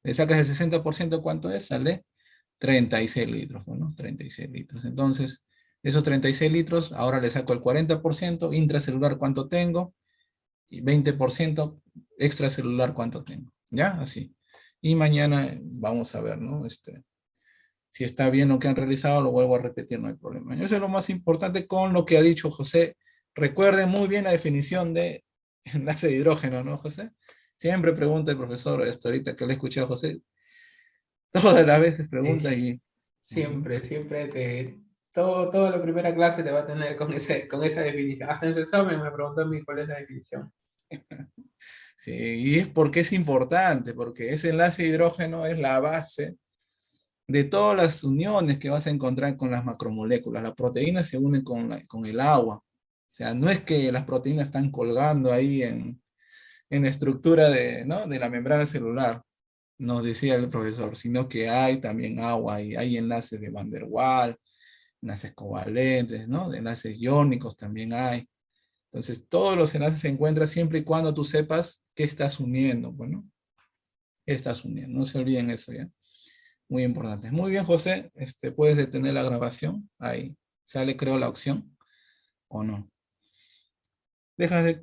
le sacas el 60%, ¿cuánto es? Sale 36 litros, ¿no? 36 litros. Entonces, esos 36 litros, ahora le saco el 40%, intracelular, ¿cuánto tengo? Y 20% extracelular, ¿cuánto tengo? ¿Ya? Así. Y mañana vamos a ver, ¿no? Si está bien lo que han realizado, lo vuelvo a repetir, no hay problema. Eso es lo más importante con lo que ha dicho José. Recuerden muy bien la definición de enlace de hidrógeno, ¿no, José? Siempre pregunta el profesor, esto ahorita que le escuché a José, todas las veces pregunta y... Siempre, toda la primera clase te va a tener con esa definición. Hasta en su examen me preguntó a mí cuál es la definición. Sí, y es porque es importante, porque ese enlace de hidrógeno es la base de todas las uniones que vas a encontrar con las macromoléculas. Las proteínas se unen con el agua. O sea, no es que las proteínas están colgando ahí en la estructura de, ¿no?, de la membrana celular, nos decía el profesor, sino que hay también agua y hay enlaces de Van der Waals, enlaces covalentes, ¿no? De enlaces iónicos también hay. Entonces, todos los enlaces se encuentran siempre y cuando tú sepas qué estás uniendo. Bueno, qué estás uniendo. No se olviden eso, ¿ya? Muy importante. Muy bien, José. Puedes detener la grabación. Ahí sale, creo, la opción. ¿O no? Dejas de